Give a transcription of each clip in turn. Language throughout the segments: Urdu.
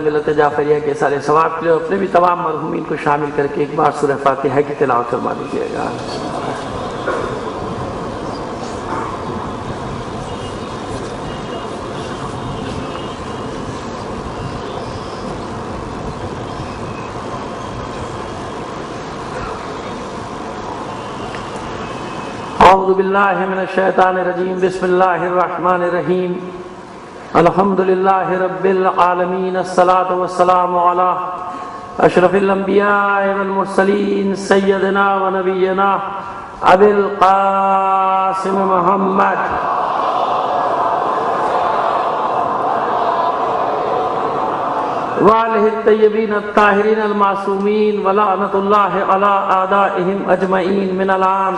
ملت جعفریہ کے سارے ثواب کے لیے اپنے بھی تمام مرحومین کو شامل کر کے ایک بار سورہ فاتحہ کی تلاوت فرما دیجیے گا۔ اعوذ باللہ من الشیطان الرجیم، بسم اللہ الرحمن الرحیم، الحمد للہ رب العالمین، الصلاۃ والسلام علی اشرف الانبیاء والمرسلین، سیدنا و نبینا ابی القاسم محمد وآلہ الطیبین الطاہرین المعصومین، ولعنۃ اللہ علی اعدائہم اجمعین من الآن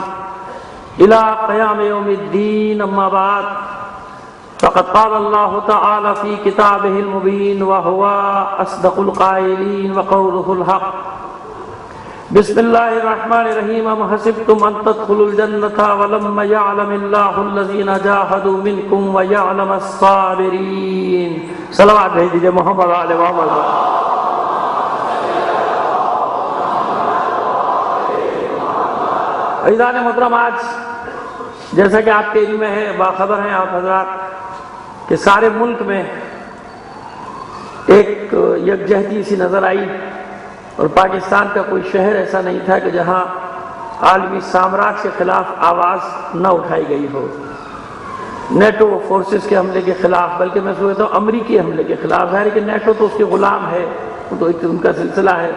الى قیام یوم الدین، اما بعد فقد قال اللہ تعالی فی کتابہ المبین وہو اصدق القائلین وقولہ الحق۔ بسم اللہ الرحمن الرحیم، ام حسبتم ان تدخلوا الجنة ولما یعلم اللہ الذین جاہدوا منکم ویعلم الصابرین۔ صلوات بھیج دیجئے محمد علیہ محمد۔ عزیزان محترم، آج جیسا کہ آپ کے علم میں ہے، باخبر ہیں آپ حضرات کہ سارے ملک میں ایک یکجہتی سی نظر آئی، اور پاکستان کا کوئی شہر ایسا نہیں تھا کہ جہاں عالمی سامراج کے خلاف آواز نہ اٹھائی گئی ہو، نیٹو فورسز کے حملے کے خلاف، بلکہ میں سمجھتا ہوں امریکی حملے کے خلاف۔ ظاہر ہے کہ نیٹو تو اس کے غلام ہے، وہ تو ان کا سلسلہ ہے،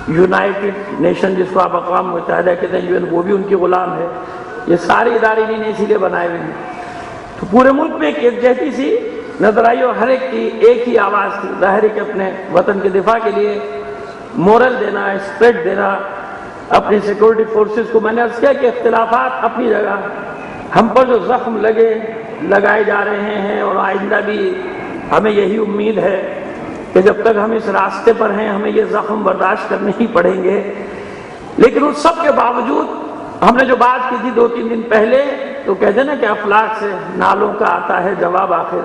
یونائٹڈ نیشن جس کو آپ اقوام متحدہ کہتے ہیں، UN، وہ بھی ان کی غلام ہے۔ یہ سارے ادارے انہیں نے اسی لیے بنائے ہوئے ہیں۔ تو پورے ملک میں ایک یکجہتی سی نظر آئی، اور ہر ایک کی ایک ہی آواز تھی، ظاہر ہے کہ اپنے وطن کے دفاع کے لیے مورل دینا، اسپرٹ دینا اپنی سیکورٹی فورسز کو۔ میں نے عرض کیا کہ اختلافات اپنی جگہ، ہم پر جو زخم لگائے جا رہے ہیں، اور آئندہ بھی ہمیں یہی امید ہے کہ جب تک ہم اس راستے پر ہیں ہمیں یہ زخم برداشت کرنے ہی پڑیں گے۔ لیکن اس سب کے باوجود ہم نے جو بات کی تھی 2-3 دن پہلے، تو کہتے ہیں نا کہ افلاک سے نالوں کا آتا ہے جواب آخر،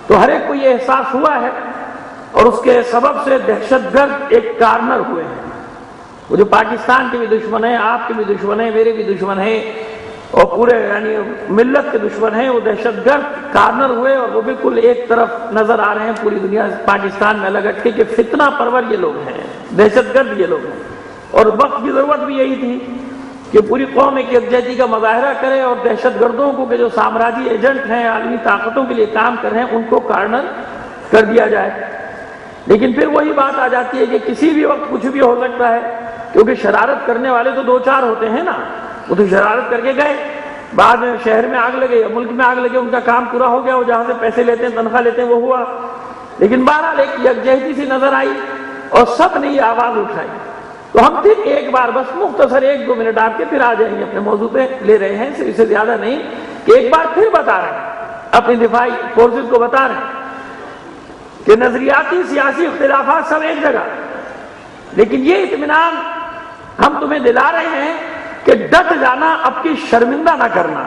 تو ہر ایک کو یہ احساس ہوا ہے، اور اس کے سبب سے دہشت گرد ایک کارنر ہوئے ہیں۔ وہ جو پاکستان کے بھی دشمن ہیں، آپ کے بھی دشمن ہیں، میرے بھی دشمن ہیں، اور پورے یعنی ملت کے دشمن ہیں، وہ دہشت گرد کارنر ہوئے، اور وہ بالکل ایک طرف نظر آ رہے ہیں پوری دنیا پاکستان میں الگ ہٹ کے کہ فتنہ پرور یہ لوگ ہیں، دہشت گرد یہ لوگ ہیں۔ اور وقت کی ضرورت بھی یہی تھی کہ پوری قوم ایک یکجہتی کا مظاہرہ کرے، اور دہشت گردوں کو کہ جو سامراجی ایجنٹ ہیں، عالمی طاقتوں کے لیے کام کر رہے ہیں، ان کو کارنر کر دیا جائے۔ لیکن پھر وہی بات آ جاتی ہے کہ کسی بھی وقت کچھ بھی ہو سکتا ہے، کیونکہ شرارت کرنے والے تو 2-4 ہوتے ہیں نا، وہ تو شرارت کر کے گئے، بعد میں شہر میں آگ لگے یا ملک میں آگ لگے، ان کا کام پورا ہو گیا، وہ جہاں سے پیسے لیتے ہیں، تنخواہ لیتے ہیں، وہ ہوا۔ لیکن بہرحال ایک یکجہتی سی نظر آئی، اور سب نے یہ آواز اٹھائی۔ تو ہم پھر ایک بار بس مختصر 1-2 منٹ آپ کے، پھر آ جائیں گے اپنے موضوع پہ، لے رہے ہیں اس سے زیادہ نہیں، کہ ایک بار پھر بتا رہے ہیں اپنی دفاعی فورسز کو، بتا رہے ہیں کہ نظریاتی سیاسی اختلافات سب ایک جگہ، لیکن یہ اطمینان ہم تمہیں دلا رہے ہیں کہ ڈٹ جانا، اب کی شرمندہ نہ کرنا۔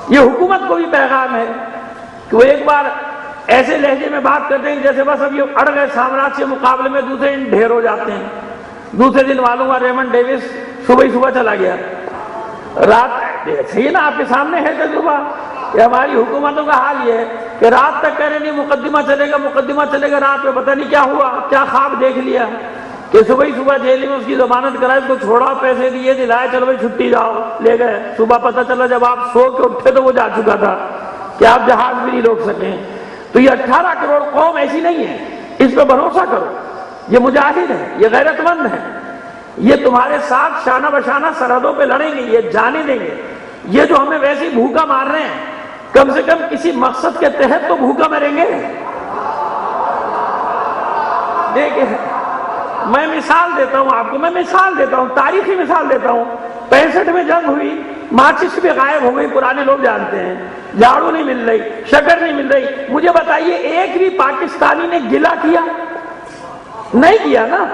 یہ حکومت کو بھی پیغام ہے کہ وہ ایک بار ایسے لہجے میں بات کرتے ہیں جیسے بس اب یہ اڑ گئے سامراج کے مقابلے میں دوسرے دن ڈھیر ہو جاتے ہیں۔ دوسرے دن معلوم ہوا ریمنڈ ڈیوس صبح چلا گیا، رات صحیح نا، آپ کے سامنے ہے تجربہ کہ ہماری حکومتوں کا حال یہ ہے کہ رات تک کہہ رہے نہیں مقدمہ چلے گا، رات میں پتہ نہیں کیا ہوا، کیا خواب دیکھ لیا کہ صبح جیل میں اس کی ضمانت کرائی، اس کو چھوڑا، پیسے دیے، دلائے، چلو بھائی چھٹی جاؤ، لے گئے۔ صبح پتہ چلا جب آپ سو کے اٹھے تو وہ جا چکا تھا کہ آپ جہاز بھی نہیں روک سکیں۔ تو یہ 18 کروڑ قوم ایسی نہیں ہے، اس پہ بھروسہ کرو، یہ مجاہد ہیں، یہ غیرت مند ہیں، یہ تمہارے ساتھ شانہ بشانہ سرحدوں پہ لڑیں گے، یہ جانے دیں گے۔ یہ جو ہمیں ویسے ہی بھوکا مار رہے ہیں، کم سے کم کسی مقصد کے تحت تو بھوکا مریں گے۔ دیکھیں، میں مثال دیتا ہوں آپ کو، تاریخی مثال دیتا ہوں۔ 65 میں جنگ ہوئی، ماچس بھی غائب ہو گئی، پرانے لوگ جانتے ہیں، جھاڑو نہیں مل رہی، شکر نہیں مل رہی۔ مجھے بتائیے ایک بھی پاکستانی نے گلہ کیا؟ نہیں کیا نا۔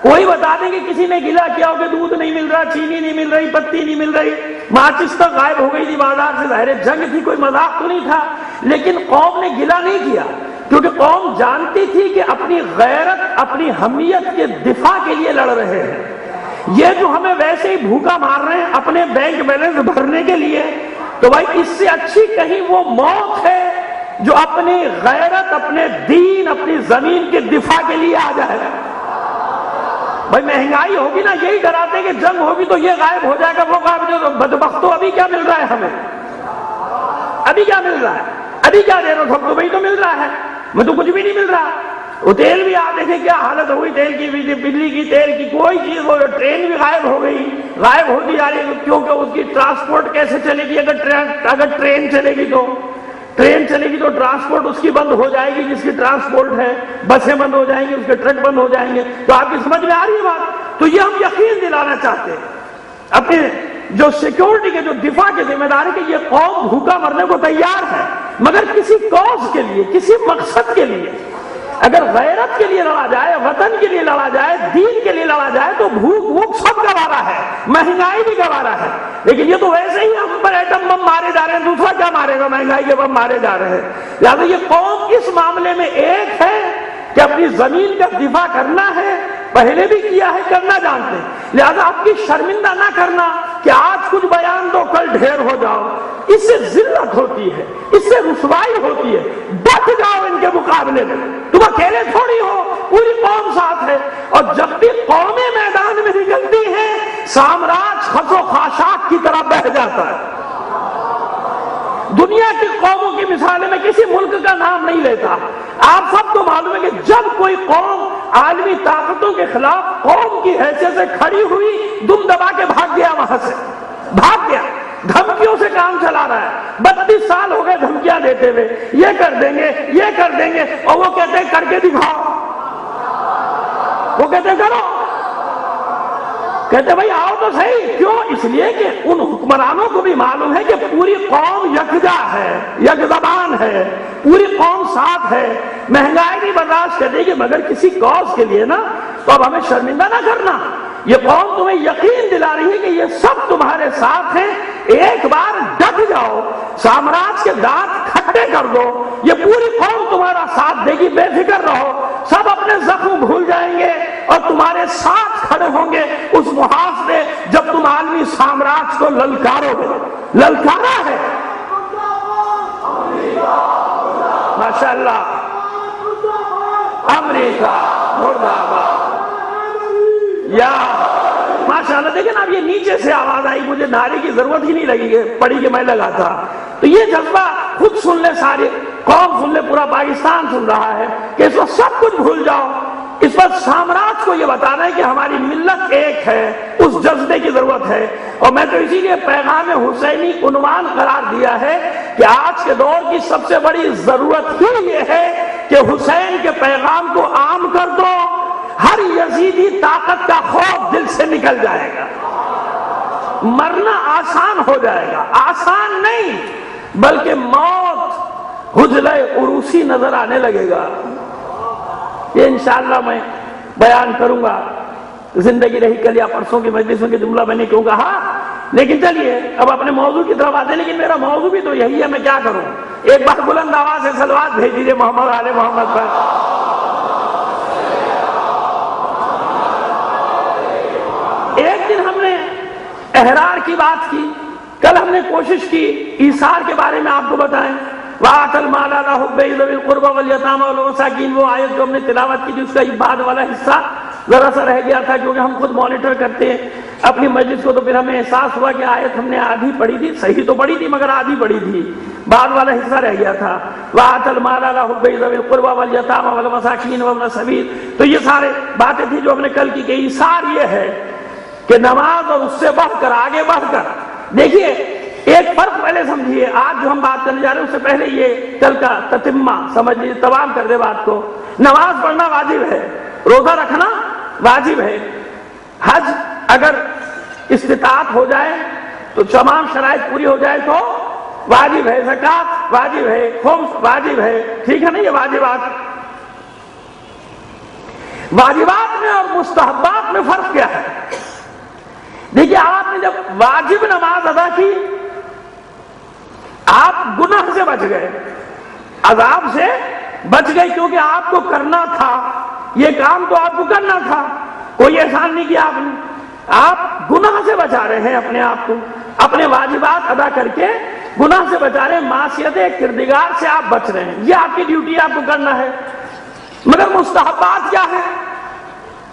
کوئی بتا دیں کہ کسی نے گلہ کیا ہو کہ دودھ نہیں مل رہا، چینی نہیں مل رہی، پتی نہیں مل رہی، ماچس تک غائب ہو گئی تھی بازار سے۔ ظاہر جنگ تھی، کوئی مذاق تو نہیں تھا، لیکن قوم نے گلہ نہیں کیا۔ کیونکہ قوم جانتی تھی کہ اپنی غیرت، اپنی حمیت کے دفاع کے لیے لڑ رہے ہیں۔ یہ جو ہمیں ویسے ہی بھوکا مار رہے ہیں اپنے بینک بیلنس بھرنے کے لیے، تو بھائی اس سے اچھی کہیں وہ موت ہے جو اپنی غیرت، اپنے دین، اپنی زمین کے دفاع کے لیے آ جائے۔ بھائی مہنگائی ہوگی نا، یہی ڈراتے ہیں کہ جنگ ہوگی تو یہ غائب ہو جائے گا، وہ غائب ہو جائے گا۔ بدبختوں ابھی کیا مل رہا ہے ہمیں؟ ابھی کیا مل رہا ہے؟ ابھی کیا دے رہے ہو؟ سب کو وہی تو مل رہا ہے، میں تو کچھ بھی نہیں مل رہا۔ وہ تیل بھی آپ دیکھیں کیا حالت ہو گئی، تیل کی، بجلی کی، تیل کی، کوئی چیز ہو، ٹرین بھی غائب ہو گئی، غائب ہوتی جا رہی ہے، کیونکہ اس کی ٹرانسپورٹ کیسے چلے گی؟ اگر ٹرین چلے گی تو ٹرانسپورٹ اس کی بند ہو جائے گی جس کی ٹرانسپورٹ ہے، بسیں بند ہو جائیں گی، اس کے ٹرک بند ہو جائیں گے۔ تو آپ کی سمجھ میں آ رہی ہے بات؟ تو یہ ہم یقین دلانا چاہتے ہیں اپنے جو سیکیورٹی کے، جو دفاع کے ذمہ دار ہے کہ یہ قوم بھوکا مرنے کو تیار ہے، مگر کسی کاز کے لیے، کسی مقصد کے لیے۔ اگر غیرت کے لیے لڑا جائے، وطن کے لیے لڑا جائے، دین کے لیے لڑا جائے تو بھوک سب گوارا ہے، مہنگائی بھی گوارا ہے۔ لیکن یہ تو ویسے ہی ہم پر ایٹم بم مارے جا رہے ہیں، دوسرا کیا مارے گا؟ مہنگائی کے بم مارے جا رہے ہیں۔ لہٰذا یہ قوم اس معاملے میں ایک ہے کہ اپنی زمین کا دفاع کرنا ہے، پہلے بھی کیا ہے، کرنا جانتے ہیں۔ لہذا آپ کی شرمندہ نہ کرنا کہ آج کچھ بیان دو کل ڈھیر ہو جاؤ، اس سے ذلت ہوتی ہے، اس سے رسوائی ہوتی ہے۔ ڈٹ جاؤ ان کے مقابلے میں، تم اکیلے تھوڑی ہو، پوری قوم ساتھ ہے۔ اور جب بھی قومیں میدان میں نکلتی ہیں، سامراج خس و خاشاک کی طرح بہہ جاتا ہے۔ دنیا کی قوموں کی مثالیں میں کسی ملک کا نام نہیں لیتا، آپ سب کو معلوم ہے کہ جب کوئی قوم عالمی طاقتوں کے خلاف قوم کی حیثیت سے کھڑی ہوئی، دم دبا کے بھاگ گیا، وہاں سے بھاگ گیا، دھمکیوں سے کام چلا رہا ہے۔ 32 سال ہو گئے دھمکیاں دیتے ہوئے، یہ کر دیں گے، یہ کر دیں گے، اور وہ کہتے ہیں کر کے دکھاؤ، وہ کہتے ہیں کرو، کہتے بھائی آؤ تو صحیح۔ کیوں؟ اس لیے کہ ان حکمرانوں کو بھی معلوم ہے کہ پوری قوم یکجا ہے، یک زبان ہے، پوری قوم ساتھ ہے، مہنگائی بھی برداشت کرے گی، مگر کسی کاز کے لیے نا، تو اب ہمیں شرمندہ نہ کرنا۔ یہ قوم تمہیں یقین دلا رہی ہے کہ یہ سب تمہارے ساتھ ہیں، ایک بار ڈٹ جاؤ، سامراج کے دانت کھٹے کر دو، یہ پوری قوم تمہارا ساتھ دے گی، بے فکر رہو، سب اپنے زخم بھول جائیں گے اور تمہارے ساتھ کھڑے ہوں گے اس محاذ میں جب تم عالمی سامراج کو للکارو گے۔ للکارا ہے، ماشاءاللہ، امریکہ مردہ باد، یا ماشاءاللہ۔ دیکھیں نا، اب یہ نیچے سے آواز آئی، مجھے نعرے کی ضرورت ہی نہیں لگی کہ پڑھی کہ میں لگا تھا۔ تو یہ جذبہ خود سن لے، سارے قوم سن لے، پورا پاکستان سن رہا ہے کہ اس وقت سب کچھ بھول جاؤ۔ اس وقت سامراج کو یہ بتانا ہے کہ ہماری ملت ایک ہے، اس جذبے کی ضرورت ہے۔ اور میں تو اسی لیے پیغام حسینی عنوان قرار دیا ہے کہ آج کے دور کی سب سے بڑی ضرورت ہی یہ ہے کہ حسین کے پیغام کو عام کر دو، ہر یزیدی طاقت کا خوف دل سے نکل جائے گا، مرنا آسان ہو جائے گا۔ آسان نہیں بلکہ موت حجلہ عروسی نظر آنے لگے گا۔ یہ انشاءاللہ میں بیان کروں گا، زندگی رہی کل یا پرسوں کی مجلسوں کے جملہ میں نہیں کہوں گا، ہاں۔ لیکن چلیے اب اپنے موضوع کی طرف آتے ہیں، لیکن میرا موضوع بھی تو یہی ہے، میں کیا کروں؟ ایک بار بلند آواز سے صلوات بھیج دیجیے محمد آل محمد پر۔ ایک دن ہم نے احرار کی بات کی، کل ہم نے کوشش کی ایثار کے بارے میں آپ کو بتائیں۔ وَآتَ الْمَالَ عَلَىٰ حُبِّهِ ذَوِي الْقُرْبَىٰ وَالْيَتَامَىٰ وَالْمَسَاكِينِ، وہ آیت جو ہم نے تلاوت کی تھی اس کا ایک بعد والا حصہ ذرا سا رہ گیا تھا، کیونکہ ہم خود مانیٹر کرتے ہیں اپنی مجلس کو، تو پھر ہمیں احساس ہوا کہ آیت ہم نے آدھی پڑھی تھی، صحیح تو پڑھی تھی مگر آدھی پڑھی تھی، بعد والا حصہ رہ گیا تھا۔ وَآتَ الْمَالَ عَلَىٰ حُبِّهِ ذَوِي الْقُرْبَىٰ وَالْيَتَامَىٰ وَالْمَسَاكِينِ وَابْنَ السَّبِيلِ، تو یہ سارے باتیں تھی جو ہم نے کل کی کہ ایثار یہ ہے کہ نماز اور اس سے بڑھ کر، آگے بڑھ کر، دیکھیے ایک فرق پہلے سمجھیے، آج جو ہم بات کرنے جا رہے ہیں اس سے پہلے یہ کل کا تتمہ سمجھ لیجیے، تمام کر دے بات کو۔ نماز پڑھنا واجب ہے، روزہ رکھنا واجب ہے، حج اگر استطاعت ہو جائے تو تمام شرائط پوری ہو جائے تو واجب ہے، زکوٰۃ واجب ہے، خمس واجب ہے، ٹھیک ہے نا؟ یہ واجبات۔ واجبات میں اور مستحبات میں فرق کیا ہے؟ دیکھیے آپ نے جب واجب نماز ادا کی، آپ گناہ سے بچ گئے، عذاب سے بچ گئی کیونکہ آپ کو کرنا تھا، یہ کام تو آپ کو کرنا تھا، کوئی احسان نہیں کیا آپ نے. آپ گناہ سے بچا رہے ہیں اپنے آپ کو، اپنے واجبات ادا کر کے گناہ سے بچا رہے ہیں، معصیت کردگار سے آپ بچ رہے ہیں، یہ آپ کی ڈیوٹی آپ کو کرنا ہے. مگر مستحبات کیا ہے؟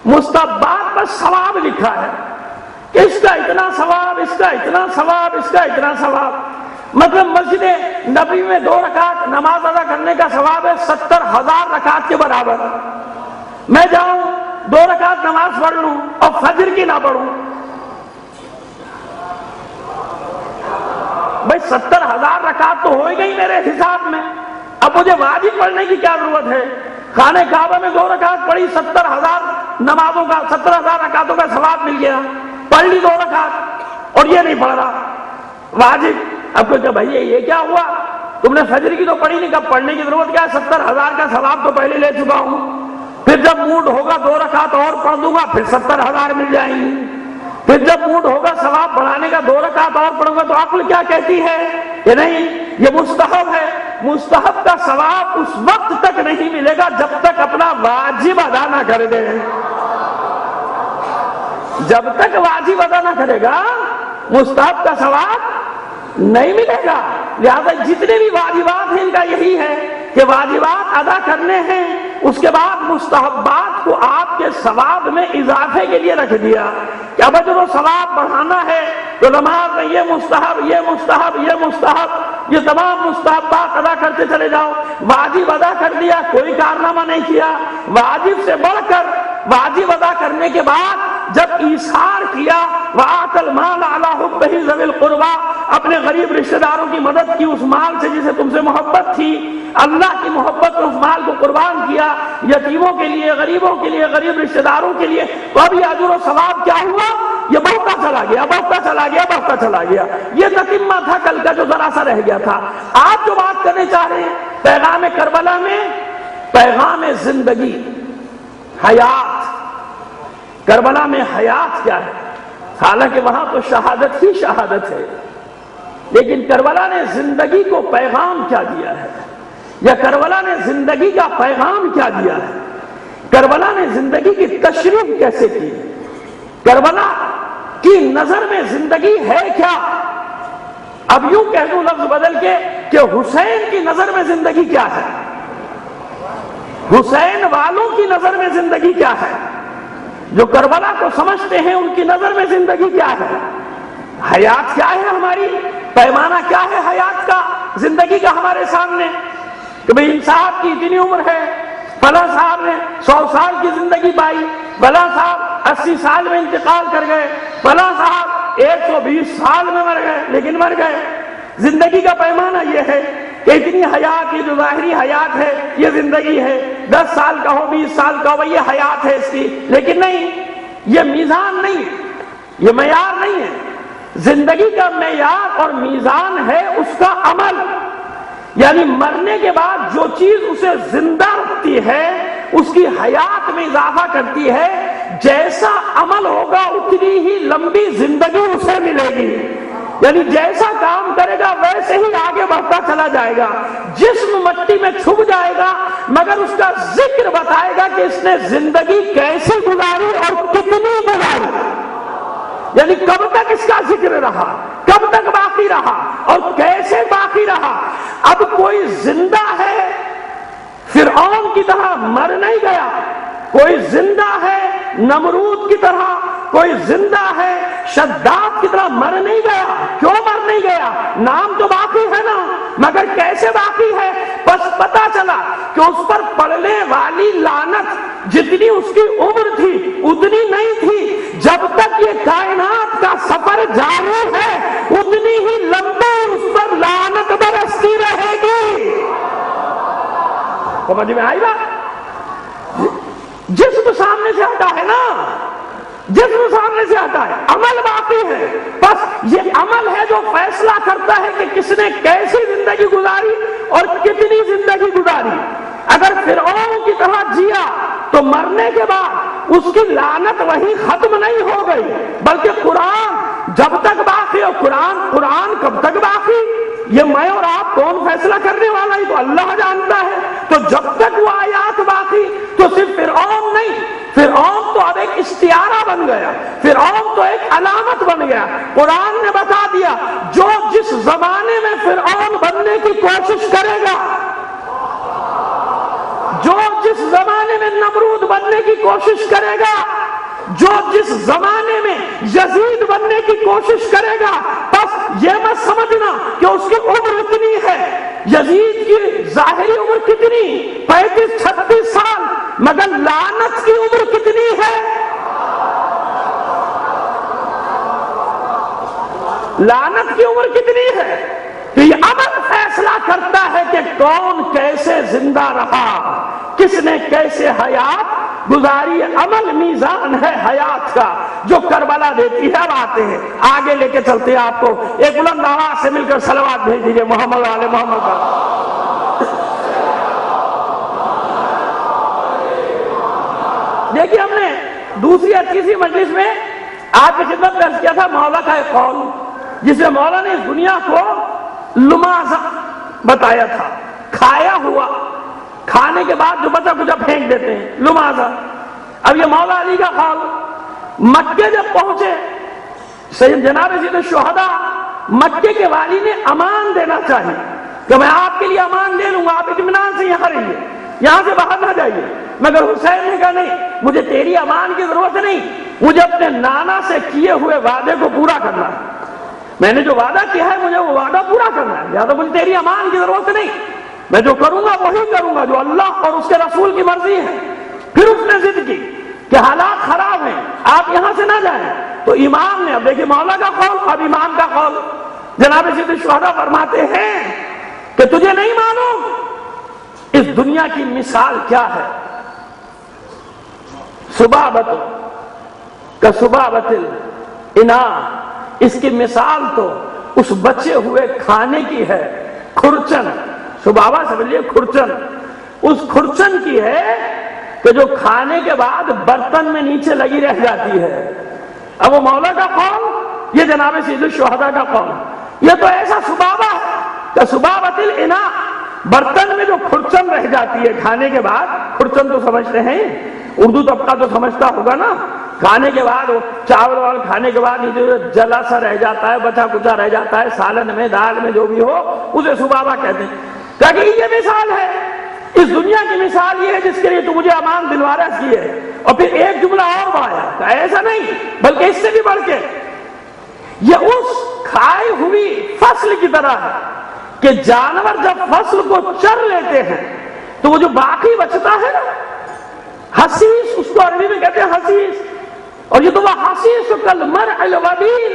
مستحبات پر ثواب لکھا ہے کہ اس کا اتنا ثواب، اس کا اتنا ثواب، اس کا اتنا ثواب. مطلب مسجد نبوی میں 2 رکعت نماز ادا کرنے کا ثواب ہے 70,000 رکعت کے برابر. میں جاؤں 2 رکعت نماز پڑھ لوں اور فجر کی نہ پڑھوں، بھائی 70,000 رکعت تو ہو گئی میرے حساب میں. اب مجھے واجب پڑھنے کی کیا ضرورت ہے؟ خانہ کعبہ میں 2 رکعت پڑھی، 70,000 نمازوں کا 70,000 رکعتوں کا ثواب مل گیا، پڑھ لی 2 رکعت اور یہ نہیں پڑھ رہا واجب. اب کو بھائی یہ کیا ہوا؟ تم نے فجر کی تو پڑھی نہیں، کب پڑھنے کی ضرورت کیا ہے؟ 70,000 کا ثواب تو پہلے لے چکا ہوں، پھر جب موڈ ہوگا 2 رکعت اور پڑھ دوں گا، پھر 70,000 مل جائیں گی. پھر جب موڈ ہوگا ثواب بڑھانے کا 2 رکعت اور پڑھوں گا تو عقل کیا کہتی ہے کہ نہیں یہ مستحب ہے. مستحب کا ثواب اس وقت تک نہیں ملے گا جب تک اپنا واجب ادا نہ کر دے. جب تک واجب ادا نہ کرے گا مستحب کا ثواب نہیں ملے گا. لہذا جتنے بھی واجبات ہیں ان کا یہی ہے کہ واجبات ادا کرنے ہیں، اس کے بعد مستحبات کو آپ کے ثواب میں اضافے کے لیے رکھ دیا کہ اب اگر وہ ثواب بڑھانا ہے تو نماز میں یہ مستحب، یہ مستحب، یہ مستحب، یہ تمام مستحبات ادا کرتے چلے جاؤ. واجب ادا کر دیا، کوئی کارنامہ نہیں کیا. واجب سے بڑھ کر واجب ادا کرنے کے بعد جب ایثار کیا وَآتَ الْمَالَ عَلَىٰ حُبِّهِ ذَوِي الْقُرْبَىٰ، اپنے غریب رشتہ داروں کی مدد کی اس مال سے جسے تم سے محبت تھی، اللہ کی محبت میں اس مال کو قربان کیا یتیموں کے لیے، غریبوں کے لیے، غریب رشتہ داروں کے لیے. تو اب یہ اجر و ثواب کیا ہوا؟ یہ بڑھتا چلا گیا، بڑھتا چلا گیا، بڑھتا چلا گیا. یہ تتمہ تھا کل کا جو ذرا سا رہ گیا تھا. آپ جو بات کرنے چاہ رہے ہیں پیغام کربلا میں، پیغام زندگی، حیات. کربلا میں حیات کیا ہے؟ حالانکہ وہاں تو شہادت ہی شہادت ہے، لیکن کربلا نے زندگی کو پیغام کیا دیا ہے، یا کربلا نے زندگی کا پیغام کیا دیا ہے؟ کربلا نے زندگی کی تشریح کیسے کی؟ کربلا کی نظر میں زندگی ہے کیا؟ اب یوں کہہ دوں لفظ بدل کے کہ حسین کی نظر میں زندگی کیا ہے؟ حسین والوں کی نظر میں زندگی کیا ہے؟ جو کربلا کو سمجھتے ہیں ان کی نظر میں زندگی کیا ہے؟ حیات کیا ہے ہماری؟ پیمانہ کیا ہے حیات کا، زندگی کا ہمارے سامنے؟ کہ بھئی انصاف کی اتنی عمر ہے، فلاں صاحب نے 100 سال کی زندگی پائی، فلاں صاحب 80 سال میں انتقال کر گئے، فلاں صاحب 120 سال میں مر گئے، لیکن مر گئے. زندگی کا پیمانہ یہ ہے کہ اتنی حیات، یہ جو ظاہری حیات ہے یہ زندگی ہے. 10 سال کا ہو، 20 سال کا ہو، یہ حیات ہے اس کی. لیکن نہیں، یہ میزان نہیں، یہ معیار نہیں ہے. زندگی کا معیار اور میزان ہے اس کا عمل. یعنی مرنے کے بعد جو چیز اسے زندہ رکھتی ہے، اس کی حیات میں اضافہ کرتی ہے، جیسا عمل ہوگا اتنی ہی لمبی زندگی اسے ملے گی. یعنی جیسا کام کرے گا ویسے ہی آگے بڑھتا چلا جائے گا. جسم مٹی میں چھپ جائے گا مگر اس کا ذکر بتائے گا کہ اس نے زندگی کیسے گزاری اور کتنی گزاری. یعنی کب تک اس کا ذکر رہا، کب تک باقی رہا اور کیسے باقی رہا. اب کوئی زندہ ہے فرعون کی طرح مر نہیں گیا، کوئی زندہ ہے نمرود کی طرح، کوئی زندہ ہے شداد کی طرح مر نہیں گیا. کیوں مر نہیں گیا؟ نام تو باقی ہے نا، مگر کیسے باقی ہے؟ بس پتا چلا کہ اس پر پڑنے والی لعنت جتنی اس کی عمر تھی اتنی نہیں تھی. جب تک یہ کائنات کا سفر جاری ہے اتنی ہی لمبی اس پر لعنت برستی رہے گی. سمجھ میں آئی بات؟ جسم سامنے سے ہٹا ہے نا، جسم سامنے سے ہٹا ہے، عمل باقی ہے. بس یہ عمل ہے جو فیصلہ کرتا ہے کہ کس نے کیسی زندگی گزاری اور کتنی زندگی گزاری. اگر فرعون کی طرح جیا تو مرنے کے بعد اس کی لعنت وہی ختم نہیں ہو گئی، بلکہ قرآن جب تک باقی ہو. قرآن کب تک باقی؟ یہ میں اور آپ کون فیصلہ کرنے والا؟ ہی تو اللہ جانتا ہے۔ تو جب تک وہ آیات باقی تو صرف فرعون نہیں، فرعون تو اب ایک استعارہ بن گیا، فرعون تو ایک علامت بن گیا۔ قرآن نے بتا دیا جو جس زمانے میں فرعون بننے کی کوشش کرے گا، جو جس زمانے میں نمرود بننے کی کوشش کرے گا، جو جس زمانے میں یزید بننے کی کوشش کرے گا، بس یہ مت سمجھنا کہ اس کی عمر اتنی ہے۔ یزید کی ظاہری عمر کتنی؟ 35-36 سال، مگر لعنت کی عمر کتنی ہے؟ لعنت کی عمر کتنی ہے؟ تو یہ عمل فیصلہ کرتا ہے کہ کون کیسے زندہ رہا، کس نے کیسے حیات گزاری۔ عمل میزان ہے حیات کا جو کربلا دیتی ہے۔ اب آتے ہیں آگے لے کے چلتے ہیں آپ کو، ایک بلند آواز سے مل کر صلوات بھیج دیجیے محمد علیہ محمد کا۔ دیکھیے ہم نے دوسری یا تیسری مجلس میں آپ کی خدمت میں عرض کیا تھا مولا کا ایک قول، جس میں مولا نے اس دنیا کو لمازہ بتایا تھا، کھایا ہوا، کھانے کے بعد جو بچا کچھ پھینک دیتے ہیں، لمازہ۔ اب یہ مولا علی کا قول، مکے جب پہنچے سید جناب سید الشہداء، مکے کے والی نے امان دینا چاہیے کہ میں آپ کے لیے امان دے لوں گا، آپ اطمینان سے یہاں رہیے، یہاں سے باہر نہ جائیے۔ مگر حسین نے کہا نہیں، مجھے تیری امان کی ضرورت نہیں، مجھے اپنے نانا سے کیے ہوئے وعدے کو پورا کرنا ہے، میں نے جو وعدہ کیا ہے مجھے وہ وعدہ پورا کرنا ہے، لہٰذا مجھے تیری امان کی ضرورت نہیں، میں جو کروں گا وہی کروں گا جو اللہ اور اس کے رسول کی مرضی ہے۔ پھر اس نے ضد کی کہ حالات خراب ہیں، آپ یہاں سے نہ جائیں۔ تو امام نے، اب دیکھیے مولا کا قول، اب امام کا قول، جناب سید الشہداء فرماتے ہیں کہ تجھے نہیں معلوم اس دنیا کی مثال کیا ہے؟ سبابت کا سبابت الاناء، اس کی مثال تو اس بچے ہوئے کھانے کی ہے، کھرچن، سبابہ سمجھلیے کھرچن، اس کھرچن کی ہے کہ جو کھانے کے بعد برتن میں نیچے لگی رہ جاتی ہے۔ اب وہ مولا کا قول، یہ جناب سید الشہداء کا قول، یہ تو ایسا سبابہ ہے کہ سبابت الاناء، برتن میں جو کھرچن رہ جاتی ہے کھانے کے بعد، کھرچن تو سمجھتے ہیں، اردو طبقہ تو سمجھتا ہوگا نا، کھانے کے بعد چاول وال کھانے کے بعد نیچے جلا سا رہ جاتا ہے، بچا کچا رہ جاتا ہے، سالن میں دال میں جو بھی ہو، اسے سبابہ کہتے ہیں۔ کہ یہ مثال ہے، اس دنیا کی مثال یہ ہے جس کے لیے تو مجھے امان دلوا رہا کی ہے۔ اور پھر ایک جملہ اور پایا کہ ایسا نہیں بلکہ اس سے بھی بڑھ کے یہ اس کھائے ہوئی فصل کی طرح ہے کہ جانور جب فصل کو چر لیتے ہیں تو وہ جو باقی بچتا ہے نا، حسیس، اس کو عربی میں کہتے ہیں حسیس، اور یہ تو وہ حسیس کالمرء الودیل،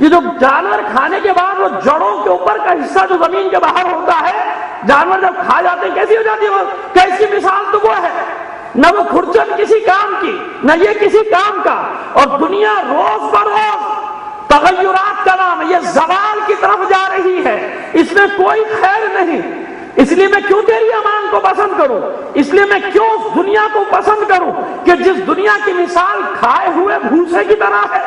یہ جو جانور کھانے کے بعد وہ جڑوں کے اوپر کا حصہ جو زمین کے باہر ہوتا ہے، جانور جب کھا جاتے ہیں کیسی ہو جاتی ہے وہ، کہ اس کی مثال تو وہ ہے، نہ وہ کھرچن کسی کام کی، نہ یہ کسی کام کا، اور دنیا روز بروز تغیرات کا نام ہے، یہ زوال کی طرف جا رہی ہے، اس میں کوئی خیر نہیں۔ اس لیے میں کیوں تیری امان کو پسند کروں، اس لیے میں کیوں اس دنیا کو پسند کروں کہ جس دنیا کی مثال کھائے ہوئے بھوسے کی طرح ہے،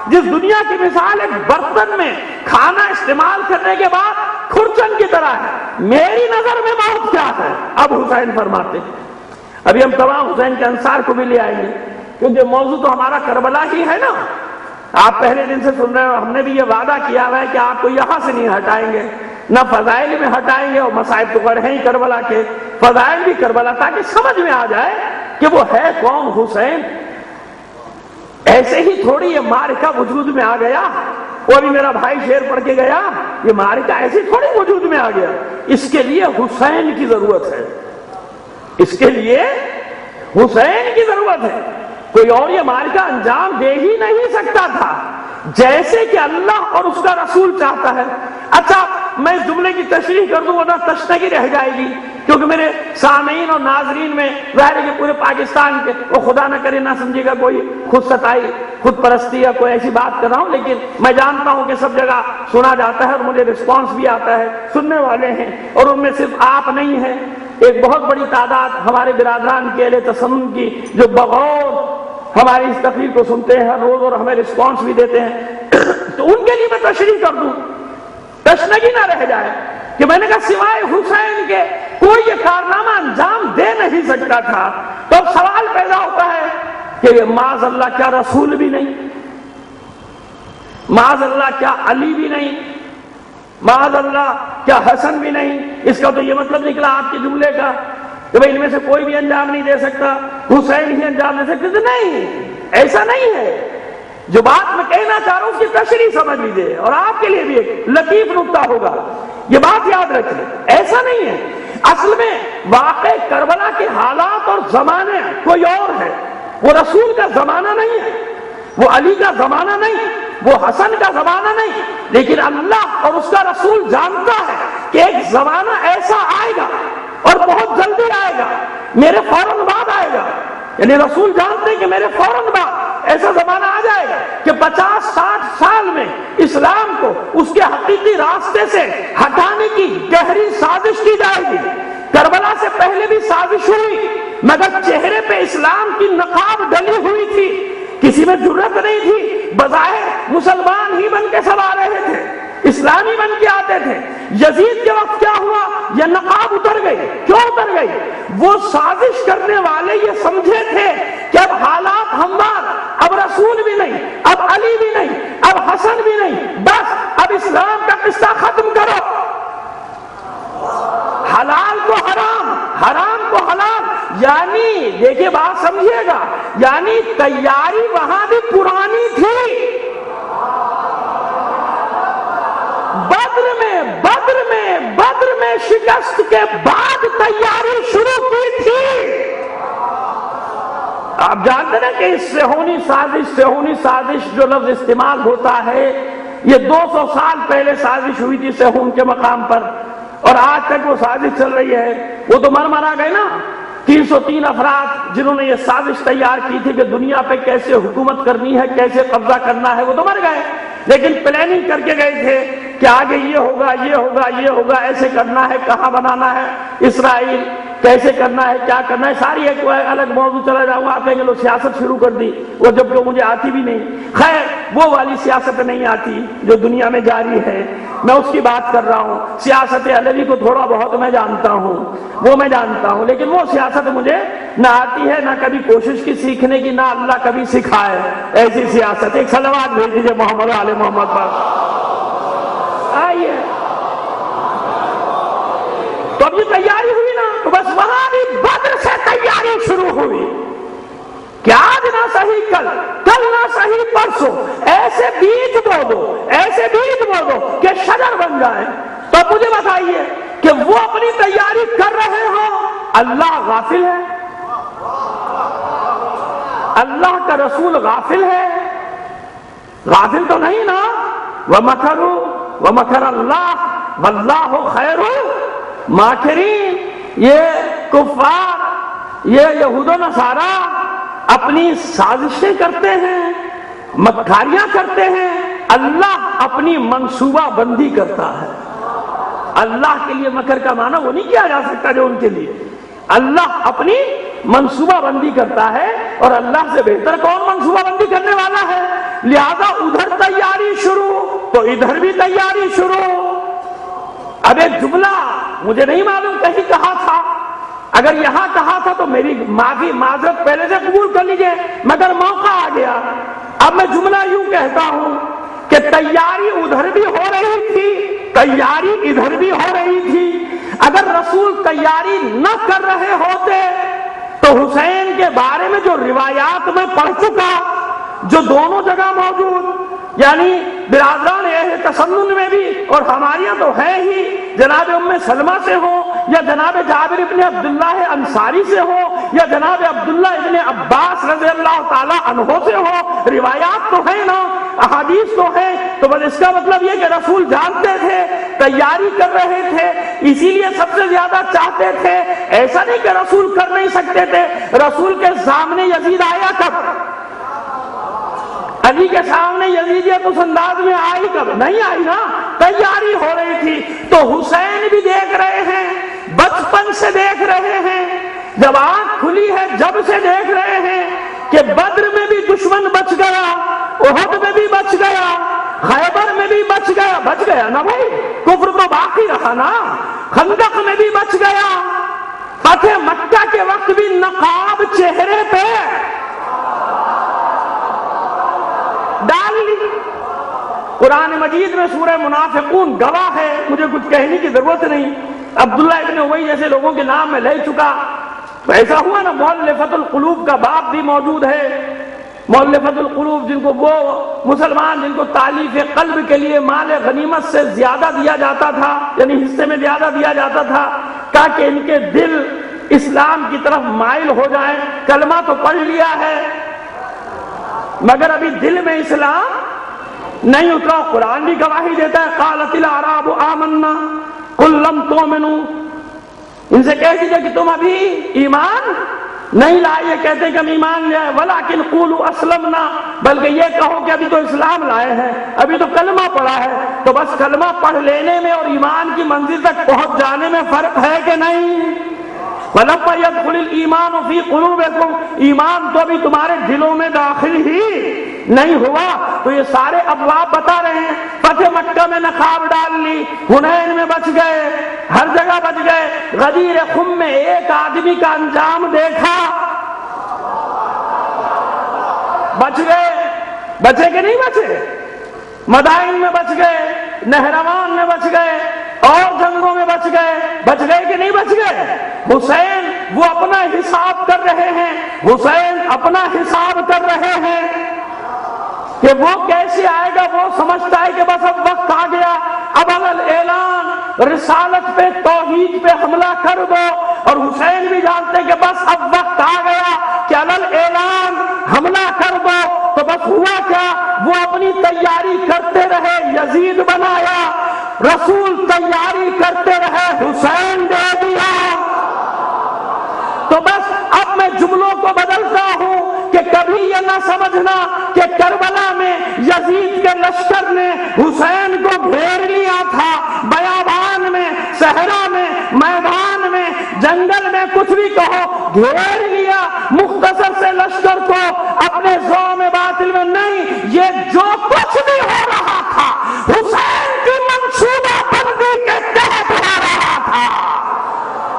جس دنیا کی مثال ایک برتن میں کھانا استعمال کرنے کے بعد کھرچن کی طرح ہے، میری نظر میں موت کیا ہے؟ اب حسین فرماتے ہیں، ابھی ہم تمام حسین کے انصار کو بھی لے آئیں گے کیونکہ موضوع تو ہمارا کربلا ہی ہے نا، آپ پہلے دن سے سن رہے ہیں، ہم نے بھی یہ وعدہ کیا ہوا ہے کہ آپ کو یہاں سے نہیں ہٹائیں گے، نہ فضائل میں ہٹائیں گے، اور مصائب تو گڑھ ہیں ہی کربلا کے، فضائل بھی کربلا، تاکہ سمجھ میں آ جائے کہ وہ ہے کون حسین۔ ایسے ہی تھوڑی یہ معرکہ وجود میں آ گیا، وہ بھی میرا بھائی شعر پڑھ کے گیا، یہ معرکہ ایسے تھوڑی وجود میں آ گیا، اس کے لیے حسین کی ضرورت ہے، اس کے لیے حسین کی ضرورت ہے، کوئی اور یہ معرکہ انجام دے ہی نہیں سکتا تھا جیسے کہ اللہ اور اس کا رسول چاہتا ہے۔ اچھا میں اس جملے کی تشریح کر دوں ورنہ تشنگی رہ جائے گی، کیونکہ میرے سامعین اور ناظرین میں ظاہر ہے کہ پورے پاکستان کے، وہ خدا نہ کرے نہ سمجھے گا کوئی خود ستائی خود پرستی یا کوئی ایسی بات کر رہا ہوں، لیکن میں جانتا ہوں کہ سب جگہ سنا جاتا ہے اور مجھے رسپانس بھی آتا ہے، سننے والے ہیں، اور ان میں صرف آپ نہیں ہیں، ایک بہت بڑی تعداد ہمارے برادران کے اہل تسنن کی جو بغور ہماری اس تقریر کو سنتے ہیں ہر روز اور ہمیں رسپانس بھی دیتے ہیں، تو ان کے لیے میں تشریح کر دوں تشنگی نہ رہ جائے کہ میں نے کہا سوائے حسین کے کوئی یہ کارنامہ انجام دے نہیں سکتا تھا. تو اب سوال پیدا ہوتا ہے کہ معاذ اللہ کیا رسول بھی نہیں, معاذ اللہ کیا علی بھی نہیں, معاذ اللہ کیا حسن بھی نہیں؟ اس کا تو یہ مطلب نکلا آپ کے جملے کا کہ بھئی ان میں سے کوئی بھی انجام نہیں دے سکتا, حسین ہی انجام دے سکتے. نہیں, ایسا نہیں ہے. جو بات میں کہنا چاہ رہا ہوں اس کی تشریح سمجھ لیجیے, اور آپ کے لیے بھی ایک لطیف نکتہ ہوگا, یہ بات یاد رکھیں. ایسا نہیں ہے. اصل میں واقع کربلا کے حالات اور زمانے کوئی اور ہے. وہ رسول کا زمانہ نہیں ہے, وہ علی کا زمانہ نہیں, وہ حسن کا زمانہ نہیں. لیکن اللہ اور اس کا رسول جانتا ہے کہ ایک زمانہ ایسا آئے گا اور بہت جلدی آئے گا, میرے فوراً بعد آئے گا. یعنی رسول جانتے ہیں کہ میرے فوراً بعد ایسا زمانہ آ جائے گا کہ 50-60 سال میں اسلام کو اس کے حقیقی راستے سے ہٹانے کی گہری سازش کی جائے گی. کربلا سے پہلے بھی سازش ہوئی, مگر چہرے پہ اسلام کی نقاب ڈلی ہوئی تھی, کسی میں جرت نہیں تھی. بظاہر مسلمان ہی بن کے سب آ رہے تھے, اسلامی بن کے آتے تھے. یزید کے وقت کیا ہوا؟ یہ نقاب اتر گئی. کیوں اتر گئی؟ وہ سازش کرنے والے یہ سمجھے تھے کہ اب حالات ہموار, اب رسول بھی نہیں, اب علی بھی نہیں, اب حسن بھی نہیں, بس اب اسلام کا قصہ ختم کرو. حلال کو حرام, حرام کو حلال. یعنی دیکھیے بات سمجھیے گا, یعنی تیاری وہاں بھی پرانی تھی. بدر میں شکست کے بعد تیاری شروع کی تھی. آپ جانتے ہیں کہ صہیونی سازش جو لفظ استعمال ہوتا ہے, یہ 200 سال پہلے سازش ہوئی تھی صہیون کے مقام پر, اور آج تک وہ سازش چل رہی ہے. وہ تو مر گئے نا, 303 افراد جنہوں نے یہ سازش تیار کی تھی کہ دنیا پہ کیسے حکومت کرنی ہے, کیسے قبضہ کرنا ہے, وہ تو مر گئے. لیکن پلاننگ کر کے گئے تھے کہ آگے یہ ہوگا, یہ ہوگا, یہ ہوگا, ایسے کرنا ہے, کہاں بنانا ہے اسرائیل, کیسے کرنا ہے, کیا کرنا ہے, ساری ایک الگ موضوع چلا جاؤں گا. آپ کہیں گے لو سیاست شروع کر دی, وہ جب کہ مجھے آتی بھی نہیں. خیر, وہ والی سیاست نہیں آتی جو دنیا میں جاری ہے, میں اس کی بات کر رہا ہوں. سیاست علوی کو تھوڑا بہت میں جانتا ہوں, وہ میں جانتا ہوں, لیکن وہ سیاست مجھے نہ آتی ہے, نہ کبھی کوشش کی سیکھنے کی, نہ اللہ کبھی سکھائے ایسی سیاست. ایک صلوات بھیج دیجیے محمد علیہ محمد پر. آئیے, تو اب یہ تیاری ہوئی نا, تو بس وہاں بھی بدر سے تیاری شروع ہوئی کہ آج نہ صحیح کل نہ صحیح پرسوں ایسے بیج بو دو, ایسے بیج بو دو کہ شجر بن جائے. تو مجھے بتائیے کہ وہ اپنی تیاری کر رہے ہو, اللہ غافل ہے؟ اللہ کا رسول غافل ہے؟ غافل تو نہیں نا. وَمَكَرُوا وَمَكَرَ اللَّهُ وَاللَّهُ خَيْرُ مَاكِرِينَ. یہ کفار, یہ یہود و نصارا اپنی سازشیں کرتے ہیں, مکاریاں کرتے ہیں, اللہ اپنی منصوبہ بندی کرتا ہے. اللہ کے لیے مکر کا معنی وہ نہیں کیا جا سکتا جو ان کے لیے. اللہ اپنی منصوبہ بندی کرتا ہے, اور اللہ سے بہتر کون منصوبہ بندی کرنے والا ہے؟ لہذا ادھر تیاری شروع تو ادھر بھی تیاری شروع. اب ایک جملہ مجھے نہیں معلوم کہیں کہا تھا, اگر یہاں کہا تھا تو میری معذرت پہلے سے قبول کر لیجئے, مگر موقع آ گیا. اب میں جملہ یوں کہتا ہوں کہ تیاری ادھر بھی ہو رہی تھی, تیاری ادھر بھی ہو رہی تھی. اگر رسول تیاری نہ کر رہے ہوتے تو حسین کے بارے میں جو روایات میں پڑھ چکا, جو دونوں جگہ موجود, یعنی برادران اہل تسنن میں بھی اور ہمارے یہاں تو ہے ہی, جناب ام سلمہ سے ہو, یا جناب جابر ابن عبداللہ انصاری سے ہو, یا جناب عبداللہ ابن عباس رضی اللہ تعالی عنہ سے ہو, روایات تو ہے نا, احادیث تو ہے. تو بس اس کا مطلب یہ کہ رسول جانتے تھے, تیاری کر رہے تھے, اسی لیے سب سے زیادہ چاہتے تھے. ایسا نہیں کہ رسول کر نہیں سکتے تھے. رسول کے سامنے یزید آیا کب؟ علی کے سامنے یزیدیت اس انداز میں آئی کب؟ نہیں آئی نا, تیاری ہو رہی تھی. تو حسین بھی دیکھ رہے ہیں, بچپن سے دیکھ رہے ہیں, جب آنکھ کھلی ہے جب سے دیکھ رہے ہیں کہ بدر میں بھی دشمن بچ گیا, احد میں بھی بچ گیا, خیبر میں بھی بچ گیا, گیا؟ بچ گیا نا بھائی، کفر تو باقی رہا نا، خندق میں بھی بچ گیا، فتح مکہ کے وقت بھی نقاب چہرے پہ ڈال لی۔ قرآن مجید میں سورہ منافقون گواہ ہے، مجھے کچھ کہنے کی ضرورت نہیں، عبداللہ ابن ابی جیسے لوگوں کے نام میں لے چکا، تو ایسا ہوا نا مؤلفۃ القلوب کا باب بھی موجود ہے۔ مؤلفۃ القلوب جن کو وہ مسلمان جن کو تالیف قلب کے لیے مال غنیمت سے زیادہ دیا جاتا تھا، یعنی حصے میں زیادہ دیا جاتا تھا تاکہ ان کے دل اسلام کی طرف مائل ہو جائیں۔ کلمہ تو پڑھ لیا ہے مگر ابھی دل میں اسلام نہیں اترا۔ قرآن بھی گواہی دیتا ہے، قالت الاعراب آمنا قل لم تؤمنوا، ان سے کہہ دیجیے کہ تم ابھی ایمان نہیں لائے، یہ کہتے کہ ہم ایمان لائے، ولکن قولوا اسلمنا، بلکہ یہ کہو کہ ابھی تو اسلام لائے ہیں، ابھی تو کلمہ پڑھا ہے۔ تو بس کلمہ پڑھ لینے میں اور ایمان کی منزل تک پہنچ جانے میں فرق ہے کہ نہیں؟ وَلَمَّا يَدْخُلِ الْإِيمَانُ فِي قُلُوبِكُمْ، ایمان تو ابھی تمہارے دلوں میں داخل ہی نہیں ہوا۔ تو یہ سارے ابواب بتا رہے ہیں، فتح مکہ میں نقاب ڈال لی، حنین میں بچ گئے، ہر جگہ بچ گئے، غدیر خم میں ایک آدمی کا انجام دیکھا، بچ گئے۔ بچے کہ نہیں بچے؟ مدائن میں بچ گئے، نہروان میں بچ گئے، اور جنگوں میں بچ گئے کہ نہیں بچ گئے؟ حسین وہ اپنا حساب کر رہے ہیں، حسین اپنا حساب کر رہے ہیں کہ وہ کیسے آئے گا۔ وہ سمجھتا ہے کہ بس اب وقت آ گیا، اب اعلان رسالت پہ توحید پہ حملہ کر دو، اور حسین بھی جانتے کہ بس اب وقت آ گیا کہ اعلان حملہ کر دو۔ تو بس ہوا کیا، وہ اپنی تیاری کرتے رہے، یزید بنایا، رسول تیاری کرتے رہے، حسین دے دیا۔ تو بس اب میں جملوں کو بدلتا ہوں کہ کبھی یہ نہ سمجھنا کہ کربلا میں یزید کے لشکر نے حسین کو گھیر لیا تھا، بیابان میں، صحرا میں، میدان میں، جنگل میں، کچھ بھی کہو، گھیر لیا مختصر سے لشکر کو اپنے زوم باطل میں۔ نہیں، یہ جو کچھ بھی ہو رہا تھا حسین کی منصوبہ بندی کے تحت ہو رہا تھا۔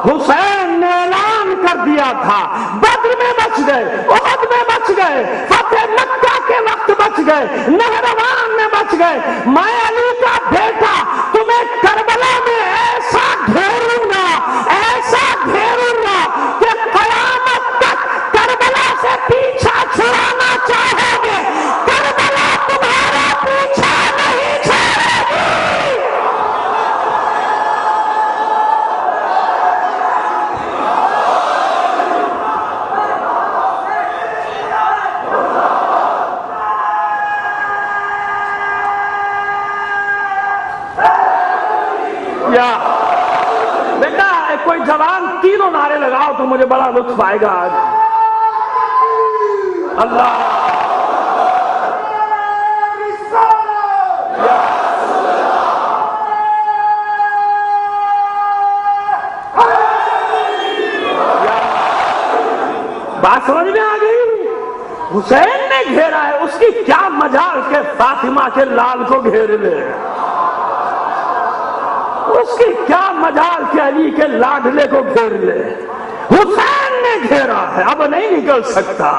حسین نے اعلان کر دیا تھا، بدر میں بچ گئے، احد میں بچ گئے، فتح مکہ کے وقت بچ گئے، نہروان میں بچ گئے۔ میں علی کا بیٹا تمہیں کربلا میں ایسا گھیروں گا، ایسا گھیروں گا کہ قیامت تک کربلا سے پیچھا چھڑانا چاہو گے، کربلا تمہارا پیچھا نہیں چھوڑے گی۔ بیٹا کوئی جوان تینوں نعرے لگاؤ تو مجھے بڑا لطف آئے گا آج۔ اللہ بات سمجھ میں آ گئی؟ حسین نے گھیرا ہے، اس کی کیا مجال کہ فاطمہ کے لال کو گھیر لے، اس کی کیا مجال کہ علی کے لاڈلے کو گھیر لے۔ حسین نے گھیرا ہے، اب نہیں نکل سکتا،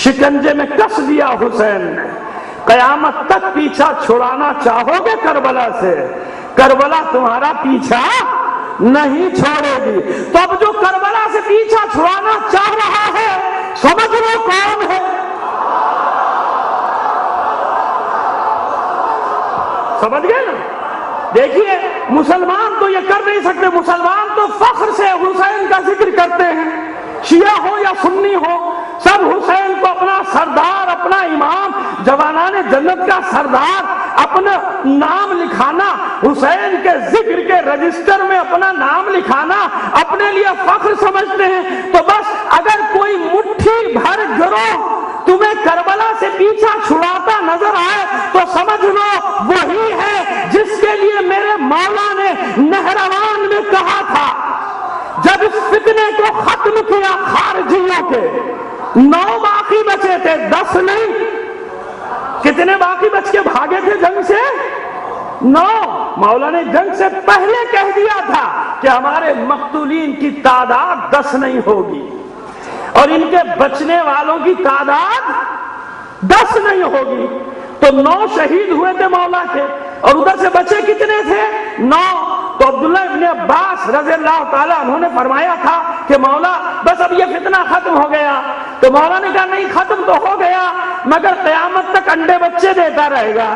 شکنجے میں کس دیا حسین نے۔ قیامت تک پیچھا چھڑانا چاہو گے کربلا سے، کربلا تمہارا پیچھا نہیں چھوڑے گی۔ تو اب جو کربلا سے پیچھا چھڑانا چاہ رہا ہے سمجھ لو کون ہے؟ سمجھ گئے نا؟ دیکھیے مسلمان تو یہ کر نہیں سکتے، مسلمان تو فخر سے حسین کا ذکر کرتے ہیں، شیعہ ہو یا سنی ہو، سب حسین کو اپنا سردار، اپنا امام، جوانان جنت کا سردار، اپنا نام لکھانا، حسین کے ذکر کے رجسٹر میں اپنا نام لکھانا اپنے لیے فخر سمجھتے ہیں۔ تو بس اگر کوئی مٹھی بھر گروہ تمہیں کربلا سے پیچھا چھڑاتا نظر آئے تو سمجھ لو وہی ہے جس کے لیے میرے مولا نے نہروان میں کہا تھا جب اس فتنے کو ختم کیا خارجیوں کے 9 باقی بچے تھے، 10 نہیں، کتنے باقی بچ کے بھاگے تھے جنگ سے؟ 9 مولا نے جنگ سے پہلے کہہ دیا تھا کہ ہمارے مقتولین کی تعداد 10 نہیں ہوگی اور ان کے بچنے والوں کی تعداد 10 نہیں ہوگی. تو 9 شہید ہوئے تھے مولا کے اور ادھر سے بچے کتنے تھے؟ 9. تو عبداللہ ابن عباس رضی اللہ تعالیٰ انہوں نے فرمایا تھا کہ مولا بس اب یہ فتنہ ختم ہو گیا. تو مولا نے کہا نہیں، ختم تو ہو گیا مگر قیامت تک انڈے بچے دیتا رہے گا.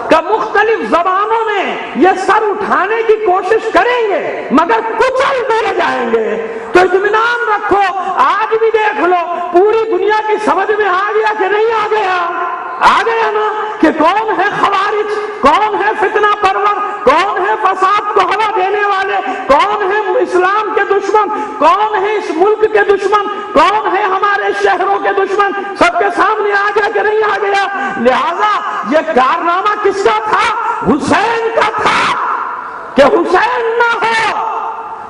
کہ مختلف زبانوں میں یہ سر اٹھانے کی کوشش کریں گے مگر کچل دیے جائیں گے. تو اطمینان رکھو، آج بھی دیکھ لو پوری دنیا کی سمجھ میں آ گیا کہ نہیں آ گیا؟ آ گیا نا کہ کون ہے خوارج، کون ہے فتنہ پرور، کون ہے فساد کو ہوا دینے والے، کون ہے اسلام کے دشمن، کون ہے اس ملک کے دشمن، کون ہے ہمارے شہروں کے دشمن، سب کے سامنے آ گیا کہ نہیں آ گیا؟ لہذا یہ کارنامہ کس کا تھا؟ حسین کا تھا. کہ حسین نہ ہو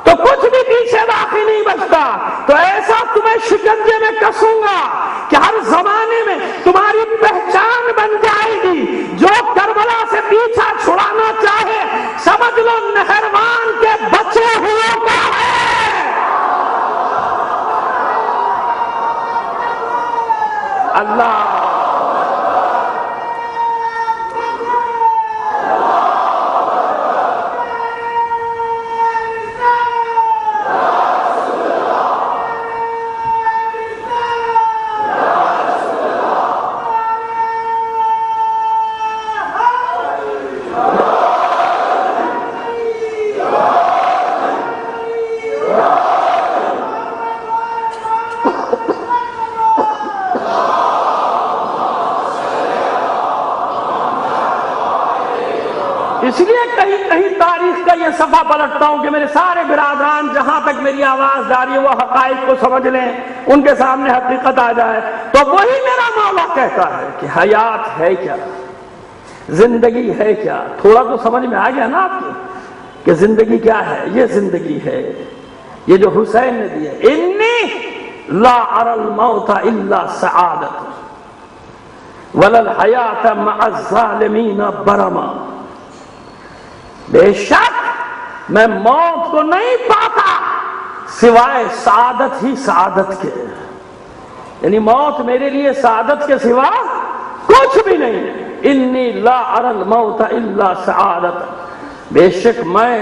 تو کچھ بھی پیچھے باقی نہیں بچتا. تو ایسا تمہیں شکنجے میں کسوں گا کہ ہر زمانے میں تمہاری پہچان بن جائے گی. جو کربلا سے پیچھا چھڑانا چاہے سمجھ لو نہروان کے بچے ہوئے کا ہے. اللہ اس لیے کہیں کہیں تاریخ کا یہ صفحہ پلٹتا ہوں کہ میرے سارے برادران جہاں تک میری آواز جاری ہے وہ حقائق کو سمجھ لیں، ان کے سامنے حقیقت آ جائے. تو وہی میرا مولا کہتا ہے کہ حیات ہے کیا، زندگی ہے کیا. تھوڑا تو سمجھ میں آ گیا نا آپ کی کہ زندگی کیا ہے؟ یہ زندگی ہے یہ جو حسین نے دی ہے. انی لا اری الموت الا سعادت ولا الحیات مع الظالمین برما. بے شک میں موت کو نہیں پاتا سوائے سعادت ہی سعادت کے. یعنی موت میرے لیے سعادت کے سوا کچھ بھی نہیں. انی لا اری الموت الا سعادت. بے شک میں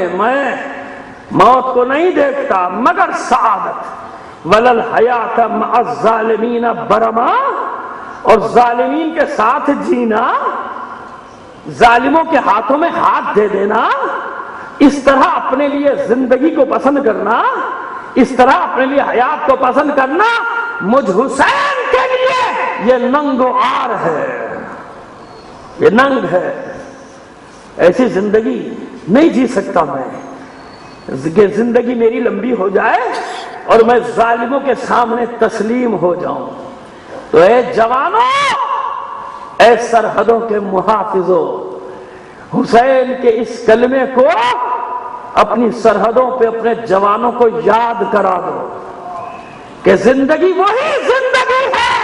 موت کو نہیں دیکھتا مگر سعادت. ولا الحیات مع الظالمین برما. اور ظالمین کے ساتھ جینا، ظالموں کے ہاتھوں میں ہاتھ دے دینا، اس طرح اپنے لیے زندگی کو پسند کرنا، اس طرح اپنے لیے حیات کو پسند کرنا، مجھ حسین کے لیے یہ ننگ و عار ہے، یہ ننگ ہے. ایسی زندگی نہیں جی سکتا میں کہ زندگی میری لمبی ہو جائے اور میں ظالموں کے سامنے تسلیم ہو جاؤں. تو اے جوانوں، اے سرحدوں کے محافظوں، حسین کے اس کلمے کو اپنی سرحدوں پہ اپنے جوانوں کو یاد کرا دو کہ زندگی وہی زندگی ہے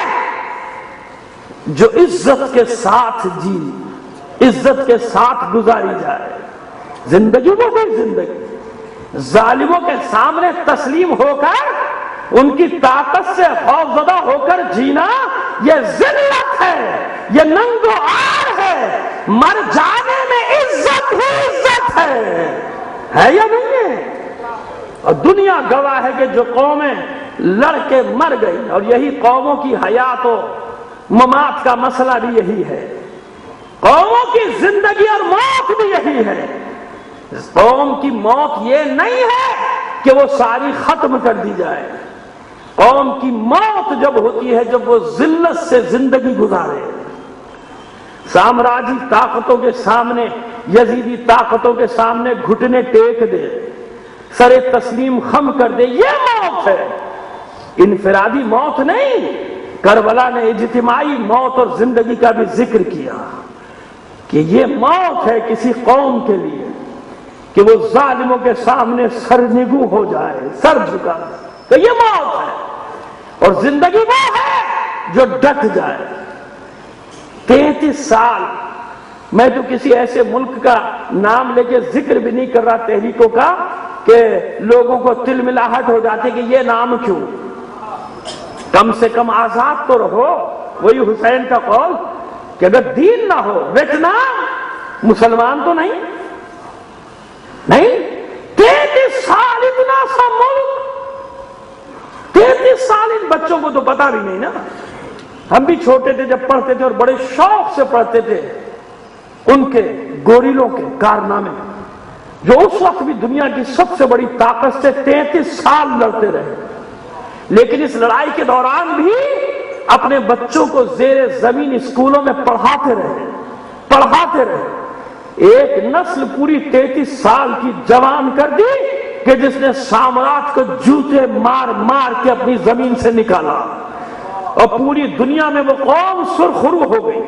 جو عزت کے ساتھ جی، عزت کے ساتھ گزاری جائے. زندگی وہی زندگی، ظالموں کے سامنے تسلیم ہو کر ان کی طاقت سے خوفزدہ ہو کر جینا یہ ذلت ہے، یہ ننگ و عار ہے. مر جانے میں عزت ہی عزت ہے یا نہیں ہے؟ اور دنیا گواہ ہے کہ جو قومیں لڑ کے مر گئی، اور یہی قوموں کی حیات و ممات کا مسئلہ بھی یہی ہے، قوموں کی زندگی اور موت بھی یہی ہے. قوم کی موت یہ نہیں ہے کہ وہ ساری ختم کر دی جائے. قوم کی موت جب ہوتی ہے جب وہ ذلت سے زندگی گزارے، سامراجی طاقتوں کے سامنے، یزیدی طاقتوں کے سامنے گھٹنے ٹیک دے، سر تسلیم خم کر دے. یہ موت ہے، انفرادی موت نہیں. کربلا نے اجتماعی موت اور زندگی کا بھی ذکر کیا کہ یہ موت ہے کسی قوم کے لیے کہ وہ ظالموں کے سامنے سرنگو ہو جائے، سر جھکا. تو یہ موت ہے. اور زندگی وہ ہے جو ڈٹ جائے. 33 سال میں تو کسی ایسے ملک کا نام لے کے ذکر بھی نہیں کر رہا تحریکوں کا کہ لوگوں کو تل ملاہٹ ہو جاتی کہ یہ نام کیوں. کم سے کم آزاد تو رہو. وہی حسین کا قول کہ اگر دین نہ ہو ویتنام مسلمان تو نہیں. 33 سال اتنا سا ملک, 33 سال ان بچوں کو تو پتا بھی نہیں نا. ہم بھی چھوٹے تھے جب پڑھتے تھے اور بڑے شوق سے پڑھتے تھے ان کے گوریلوں کے کارنامے جو اس وقت بھی دنیا کی سب سے بڑی طاقت سے 33 سال لڑتے رہے. لیکن اس لڑائی کے دوران بھی اپنے بچوں کو زیر زمین اسکولوں میں پڑھاتے رہے. ایک نسل پوری 33 سال کی جوان کر دی کہ جس نے سامراٹ کو جوتے مار مار کے اپنی زمین سے نکالا. اور پوری دنیا میں وہ قوم سرخرو ہو گئی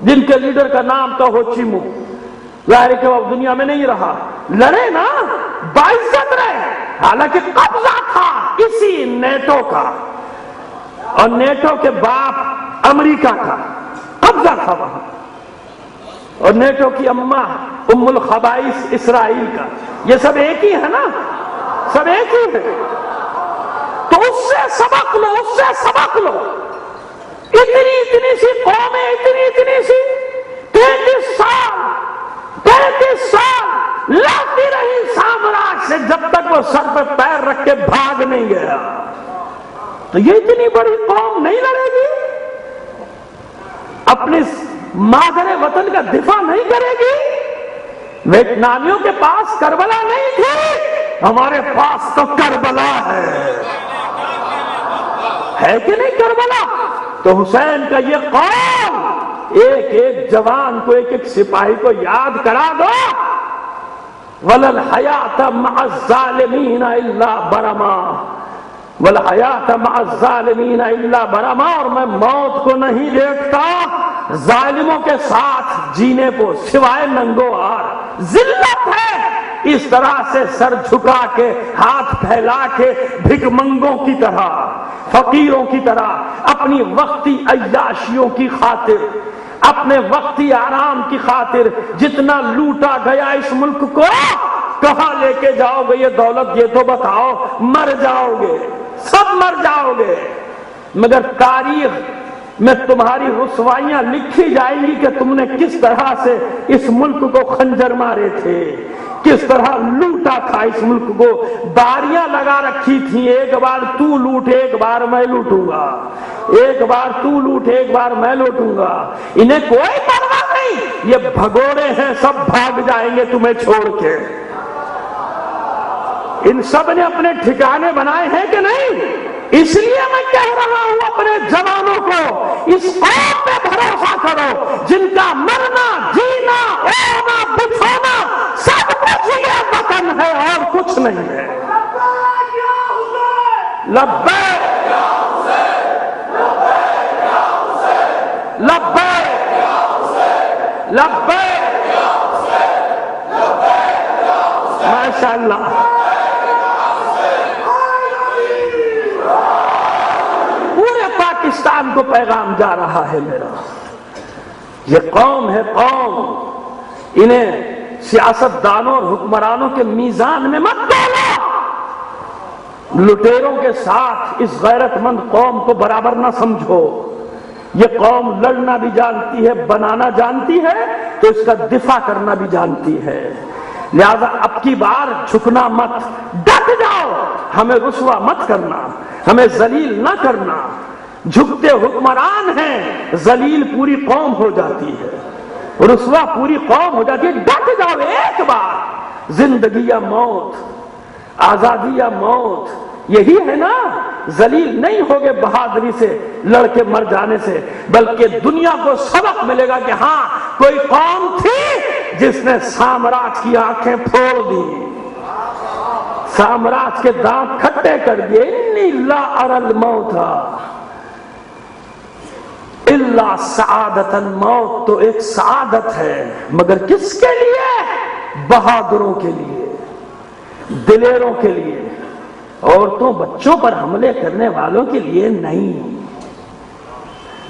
جن کے لیڈر کا نام تھا ہو چی منہ. ظاہر کہ وہ اب دنیا میں نہیں رہا. لڑے نا, باعزت رہے. حالانکہ قبضہ تھا اسی نیٹو کا, اور نیٹو کے باپ امریکہ کا قبضہ تھا وہاں, اور نیٹو کی اماں ام الخبائث اسرائیل کا. یہ سب ایک ہی ہے نا, سب ایک ہی ہے. تو اس سے سبق لو. اتنی سی قومیں, اتنی سی 35 سال لڑتی رہی سامراج سے جب تک وہ سر پہ پیر رکھ کے بھاگ نہیں گیا. تو یہ اتنی بڑی قوم نہیں لڑے گی, اپنے مادر وطن کا دفاع نہیں کرے گی. ویتنامیوں کے پاس کربلا نہیں تھی, ہمارے پاس تو کربلا ہے کہ نہیں کربلا. تو حسین کا یہ قول ایک ایک جوان کو, ایک ایک سپاہی کو یاد کرا دو. وَلَا الْحَيَاةَ مَعَ الظَّالِمِينَ إِلَّا بَرَمًا, وَالْحَيَاةَ مَعَ الظَّالِمِينَ إِلَّا بَرَمًا. اور میں موت کو نہیں دیکھتا ظالموں کے ساتھ جینے کو سوائے ننگوار. ذلت ہے اس طرح سے سر جھکا کے, ہاتھ پھیلا کے, بھک منگوں کی طرح, فقیروں کی طرح اپنی وقتی عیاشیوں کی خاطر, اپنے وقتی آرام کی خاطر جتنا لوٹا گیا اس ملک کو کہاں لے کے جاؤ گے یہ دولت, یہ تو بتاؤ. مر جاؤ گے, سب مر جاؤ گے, مگر تاریخ میں تمہاری رسوائیاں لکھی جائیں گی کہ تم نے کس طرح سے اس ملک کو خنجر مارے تھے, کس طرح لوٹا تھا اس ملک کو. باریاں لگا رکھی تھیں, ایک بار تو لوٹ ایک بار میں لوٹوں گا, ایک بار تو لوٹ ایک بار میں لوٹوں گا. انہیں کوئی پرواہ نہیں, یہ بھگوڑے ہیں, سب بھاگ جائیں گے تمہیں چھوڑ کے. ان سب نے اپنے ٹھکانے بنائے ہیں کہ نہیں؟ اس لیے میں کہہ رہا ہوں اپنے جوانوں کو اس قوم پہ بھروسہ کرو جن کا مرنا, جینا, اونا, بچھونا سب کچھ یہ وطن ہے اور کچھ نہیں ہے. لبیک لبیک لبیک, ماشاء اللہ. پاکستان کو پیغام جا رہا ہے میرا. یہ قوم ہے قوم, انہیں سیاست دانوں اور حکمرانوں کے میزان میں مت ڈالو. لٹیروں کے ساتھ اس غیرت مند قوم کو برابر نہ سمجھو. یہ قوم لڑنا بھی جانتی ہے, بنانا جانتی ہے, تو اس کا دفاع کرنا بھی جانتی ہے. لہذا اب کی بار جھکنا مت, ڈٹ جاؤ. ہمیں رسوا مت کرنا, ہمیں ذلیل نہ کرنا. جھکتے حکمران ہیں, ذلیل پوری قوم ہو جاتی ہے, رسوا پوری قوم ہو جاتی ہے. ڈٹ جاؤ ایک بار. زندگی یا موت, آزادی یا موت, یہی ہے نا. ذلیل نہیں ہوگے بہادری سے, لڑ کے مر جانے سے, بلکہ دنیا کو سبق ملے گا کہ ہاں کوئی قوم تھی جس نے سامراج کی آنکھیں پھوڑ دی, سامراج کے دانت کھٹے کر دیے. انی لا اری الموت الا سعادتا, موت تو ایک سعادت ہے, مگر کس کے لیے؟ بہادروں کے لیے, دلیروں کے لیے, عورتوں بچوں پر حملے کرنے والوں کے لیے نہیں.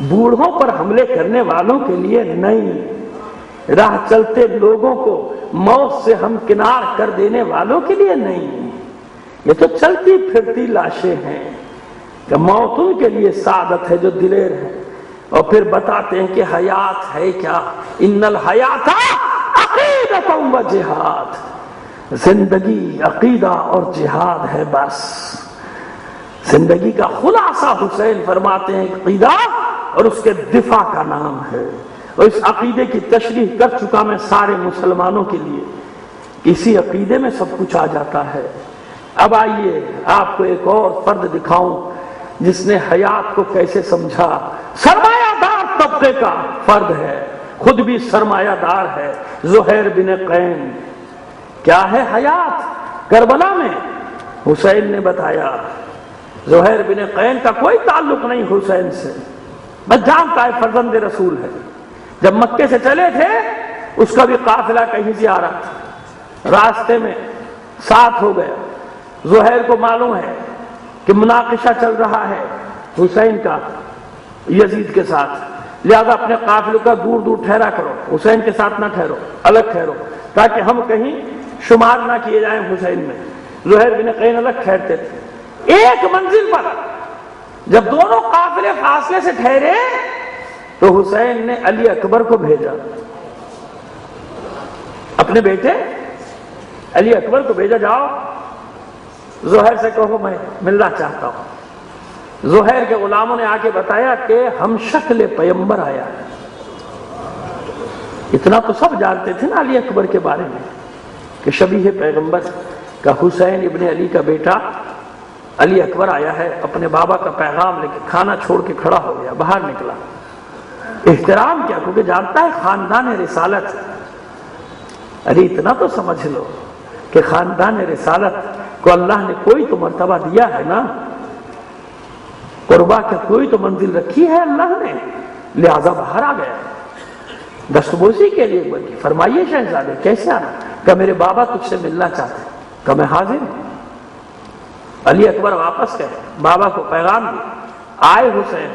بوڑھوں پر حملے کرنے والوں کے لیے نہیں، راہ چلتے لوگوں کو موت سے ہمکنار کر دینے والوں کے لیے نہیں، یہ تو چلتی پھرتی لاشیں ہیں کہ موت ان کے لیے سعادت ہے جو دلیر ہے۔ اور پھر بتاتے ہیں کہ حیات ہے کیا، ان الحیات عقیدۃ و جہاد، زندگی عقیدہ اور جہاد ہے بس۔ زندگی کا خلاصہ حسین فرماتے ہیں عقیدہ اور اس کے دفاع کا نام ہے، اور اس عقیدے کی تشریح کر چکا میں سارے مسلمانوں کے لیے، اسی عقیدے میں سب کچھ آ جاتا ہے۔ اب آئیے آپ کو ایک اور فرد دکھاؤں جس نے حیات کو کیسے سمجھا۔ سرمایہ دار طبقے کا فرد ہے، خود بھی سرمایہ دار ہے، زہیر بن قین۔ کیا ہے حیات؟ کربلا میں حسین نے بتایا زہیر بن قین کا کوئی تعلق نہیں حسین سے، بس جانتا ہے فرزند رسول ہے۔ جب مکے سے چلے تھے اس کا بھی قافلہ کہیں سے آ رہا تھا، راستے میں ساتھ ہو گیا، زہیر کو معلوم ہے کہ مناقشہ چل رہا ہے حسین کا یزید کے ساتھ، لہذا اپنے قافلے کا دور دور ٹھہرا کرو، حسین کے ساتھ نہ ٹھہرو، الگ ٹھہرو تاکہ ہم کہیں شمار نہ کیے جائیں حسین میں۔ زہیر بن قین الگ ٹھہرتے تھے۔ ایک منزل پر جب دونوں قافلے فاصلے سے ٹھہرے تو حسین نے علی اکبر کو بھیجا، اپنے بیٹے علی اکبر کو بھیجا، جاؤ زہیر سے کہو میں ملنا چاہتا ہوں۔ زہیر کے غلاموں نے آ کے بتایا کہ ہم شکل پیغمبر آیا ہے۔ اتنا تو سب جانتے تھے نا علی اکبر کے بارے میں کہ شبیہ پیغمبر کا حسین ابن علی کا بیٹا علی اکبر آیا ہے، اپنے بابا کا پیغام لے کے کھانا چھوڑ کے کھڑا ہو گیا، باہر نکلا۔ احترام کیا، کیونکہ جانتا ہے خاندان رسالت۔ ارے اتنا تو سمجھ لو کہ خاندان رسالت کو اللہ نے کوئی تو مرتبہ دیا ہے نا، قربا کا کوئی تو منزل رکھی ہے اللہ نے، لہذا باہر آ گیا دستبوسی کے لیے۔ بلکہ فرمائیے شہزادے کیسے آنا؟ کہ میرے بابا تجھ سے ملنا چاہتے ہیں۔ کہ میں حاضر ہوں۔ علی اکبر واپس گئے، بابا کو پیغام دیا، آئے حسین،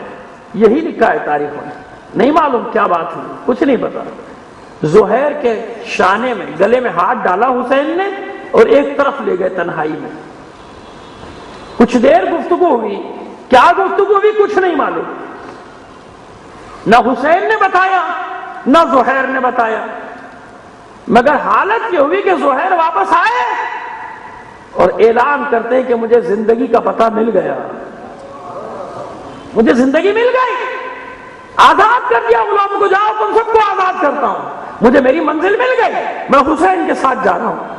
یہی لکھا ہے تاریخوں میں، نہیں معلوم کیا بات ہوئی، کچھ نہیں پتا۔ زہیر کے شانے میں گلے میں ہاتھ ڈالا حسین نے اور ایک طرف لے گئے تنہائی میں۔ کچھ دیر گفتگو ہوئی، کیا گفتگو ہوئی کچھ نہیں معلوم، نہ حسین نے بتایا نہ زہیر نے بتایا، مگر حالت یہ ہوئی کہ زہیر واپس آئے اور اعلان کرتے کہ مجھے زندگی کا پتہ مل گیا، مجھے زندگی مل گئی، آزاد کر دیا غلاموں کو، جاؤ تم سب کو آزاد کرتا ہوں، مجھے میری منزل مل گئی، میں حسین کے ساتھ جا رہا ہوں۔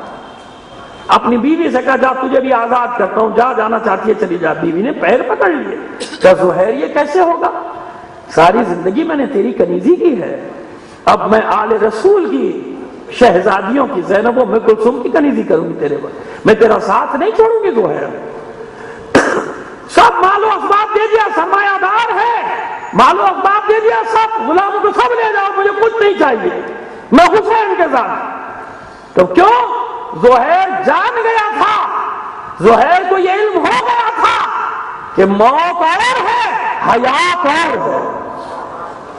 اپنی بیوی سے کہا جا تجھے بھی آزاد کرتا ہوں، جا جانا چاہتی ہے چلی جا۔ بیوی نے پیر پکڑ لیے، کہا زہیر یہ کیسے ہوگا، ساری زندگی میں نے تیری کنیزی کی ہے، اب میں آل رسول کی شہزادیوں کی زینب و ام کلثوم کی کنیزی کروں گی تیرے پر، میں تیرا ساتھ نہیں چھوڑوں گی زہیر۔ سب مال و اسباب دے دیا، سرمایہ دار ہے، مال و اسباب دے دیا، سب غلاموں کو سب لے جاؤ، مجھے کچھ نہیں چاہیے، میں حسین کے ساتھ۔ تو کیوں؟ زہیر جان گیا تھا، زہیر کو یہ علم ہو گیا تھا کہ موت اور ہے حیات اور ہے،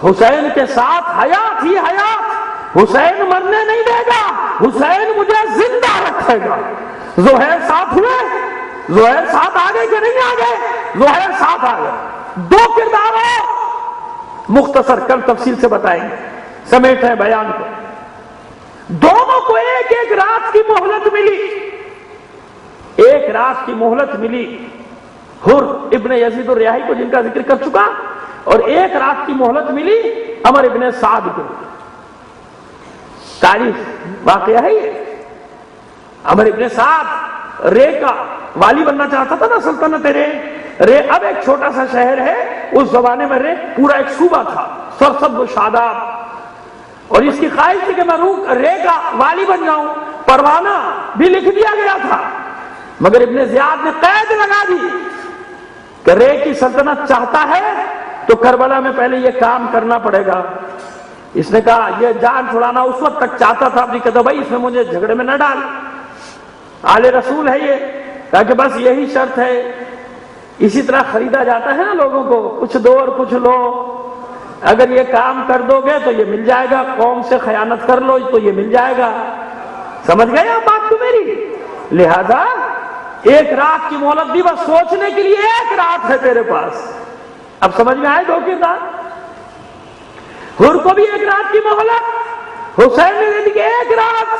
حسین کے ساتھ حیات ہی حیات، حسین مرنے نہیں دے گا، حسین مجھے زندہ رکھے گا۔ زہیر ساتھ ہوئے، زہیر ساتھ آگے کہ نہیں آگے؟ زہیر ساتھ آگے۔ دو کرداروں مختصر کل تفصیل سے بتائیں گے، سمیٹ ہے بیان کو۔ دونوں کو ایک ایک رات کی مہلت ملی، ایک رات کی مہلت ملی حر ابن یزید الریاحی کو جن کا ذکر کر چکا، اور ایک رات کی مہلت ملی عمر ابن سعد کو۔ تاریخ واقعہ ہے یہ۔ عمر ابن سعد رے کا والی بننا چاہتا تھا نا، سلطنت رے اب ایک چھوٹا سا شہر ہے، اس زمانے میں رے پورا ایک صوبہ تھا، سرسبز و شاداب، اور اس کی خواہش تھی کہ میں رے کا والی بن جاؤں، پروانہ بھی لکھ دیا گیا تھا، مگر ابن زیاد نے قید لگا دی کہ رے کی سلطنت چاہتا ہے تو کربلا میں پہلے یہ کام کرنا پڑے گا۔ اس نے کہا یہ جان چھڑانا اس وقت تک چاہتا تھا، ابھی کہتا بھائی اس میں مجھے جھگڑے میں نہ ڈال، آل رسول ہے یہ، تاکہ بس یہی شرط ہے۔ اسی طرح خریدا جاتا ہے نا لوگوں کو، کچھ دو اور کچھ لو، اگر یہ کام کر دو گے تو یہ مل جائے گا، قوم سے خیانت کر لو تو یہ مل جائے گا۔ سمجھ گئے آپ بات کو میری؟ لہذا ایک رات کی مہلت دی، بس سوچنے کے لیے ایک رات ہے تیرے پاس۔ اب سمجھ میں آئے دو کردار؟ حر کو بھی ایک رات کی مہلت، حسین نے دے دی کہ ایک رات،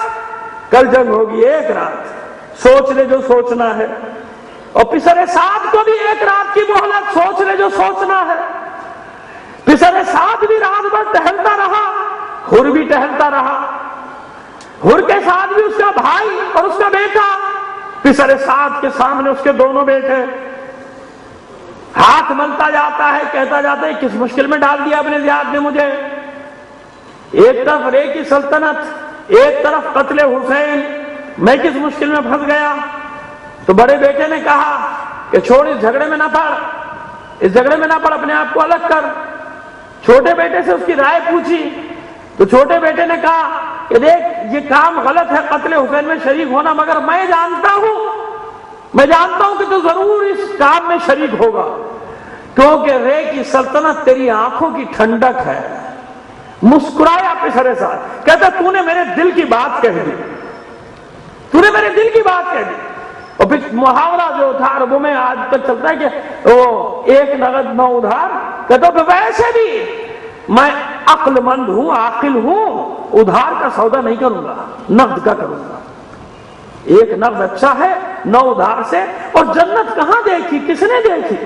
کل جنگ ہوگی، ایک رات سوچ لے جو سوچنا ہے۔ اور پسر سعد کو بھی ایک رات کی مہلت، سوچ لے جو سوچنا ہے۔ پسر سعد بھی رات بھر ٹہلتا رہا، حر بھی ٹہلتا رہا۔ حر کے ساتھ بھی اس کا بھائی اور اس کا بیٹا، پسر سعد کے سامنے اس کے دونوں بیٹے۔ ہاتھ ملتا جاتا ہے، کہتا جاتا ہے کس مشکل میں ڈال دیا ابن زیاد نے مجھے، ایک طرف رے کی سلطنت، ایک طرف قتل حسین، میں کس مشکل میں پھنس گیا۔ تو بڑے بیٹے نے کہا کہ چھوڑ، اس جھگڑے میں نہ پڑ، اس جھگڑے میں نہ پڑ، اپنے آپ کو الگ کر۔ چھوٹے بیٹے سے اس کی رائے پوچھی تو چھوٹے بیٹے نے کہا کہ دیکھ یہ کام غلط ہے قتل حسین میں شریک ہونا، مگر میں جانتا ہوں کہ تو ضرور اس کام میں شریک ہوگا، کیونکہ رے کی سلطنت تیری آنکھوں کی ٹھنڈک ہے۔ مسکرایا پسر سعد، کہتا تو نے میرے دل کی بات کہہ دی، تو نے میرے دل کی بات کہہ دی۔ اور پھر محاورہ جو تھا عربوں میں آج تک چلتا ہے کہ وہ ایک نقد 9 ادھار، کہتا کہ ویسے بھی میں عقل مند ہوں، عاقل ہوں، ادھار کا سودا نہیں کروں گا، نقد کا کروں گا۔ ایک نقد اچھا ہے 9 ادھار سے۔ اور جنت کہاں دیکھی، کس نے دیکھی؟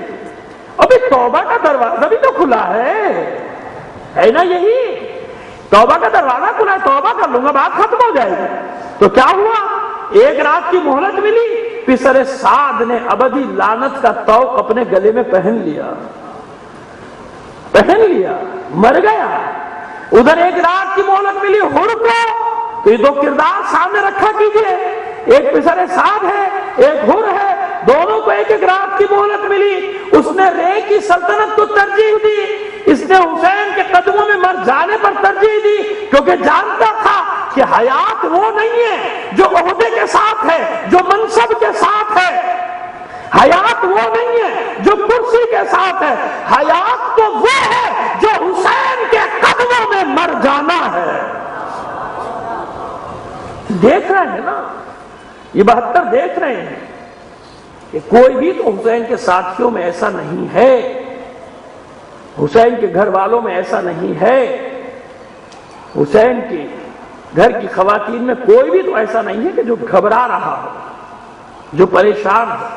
ابھی توبہ کا دروازہ بھی تو کھلا ہے نا، یہی توبہ کا دروازہ کھلا ہے، توبہ کر لوں گا بات ختم ہو جائے گی۔ تو کیا ہوا؟ ایک رات کی مہلت ملی، پسر سعد نے ابدی لعنت کا طوق اپنے گلے میں پہن لیا، مر گیا۔ ادھر ایک رات کی مہلت ملی حر کو، تو یہ 2 کردار سامنے رکھا کیجئے، ایک پسر سعد ہے، ایک حر ہے، دونوں کو ایک ایک رات کی مہلت ملی۔ اس نے رے کی سلطنت کو ترجیح دی، اس نے حسین کے قدموں میں مر جانے پر ترجیح دی، کیونکہ جانتا تھا کہ حیات وہ نہیں ہے جو عہدے کے ساتھ ہے، جو منصب کے ساتھ ہے، حیات وہ نہیں ہے جو کرسی کے ساتھ ہے، حیات تو وہ ہے جو حسین کے قدموں میں مر جانا ہے۔ دیکھ رہے ہیں نا، یہ 72 دیکھ رہے ہیں کہ کوئی بھی تو حسین کے ساتھیوں میں ایسا نہیں ہے، حسین کے گھر والوں میں ایسا نہیں ہے، حسین کے گھر کی خواتین میں کوئی بھی تو ایسا نہیں ہے کہ جو گھبرا رہا ہو، جو پریشان ہو۔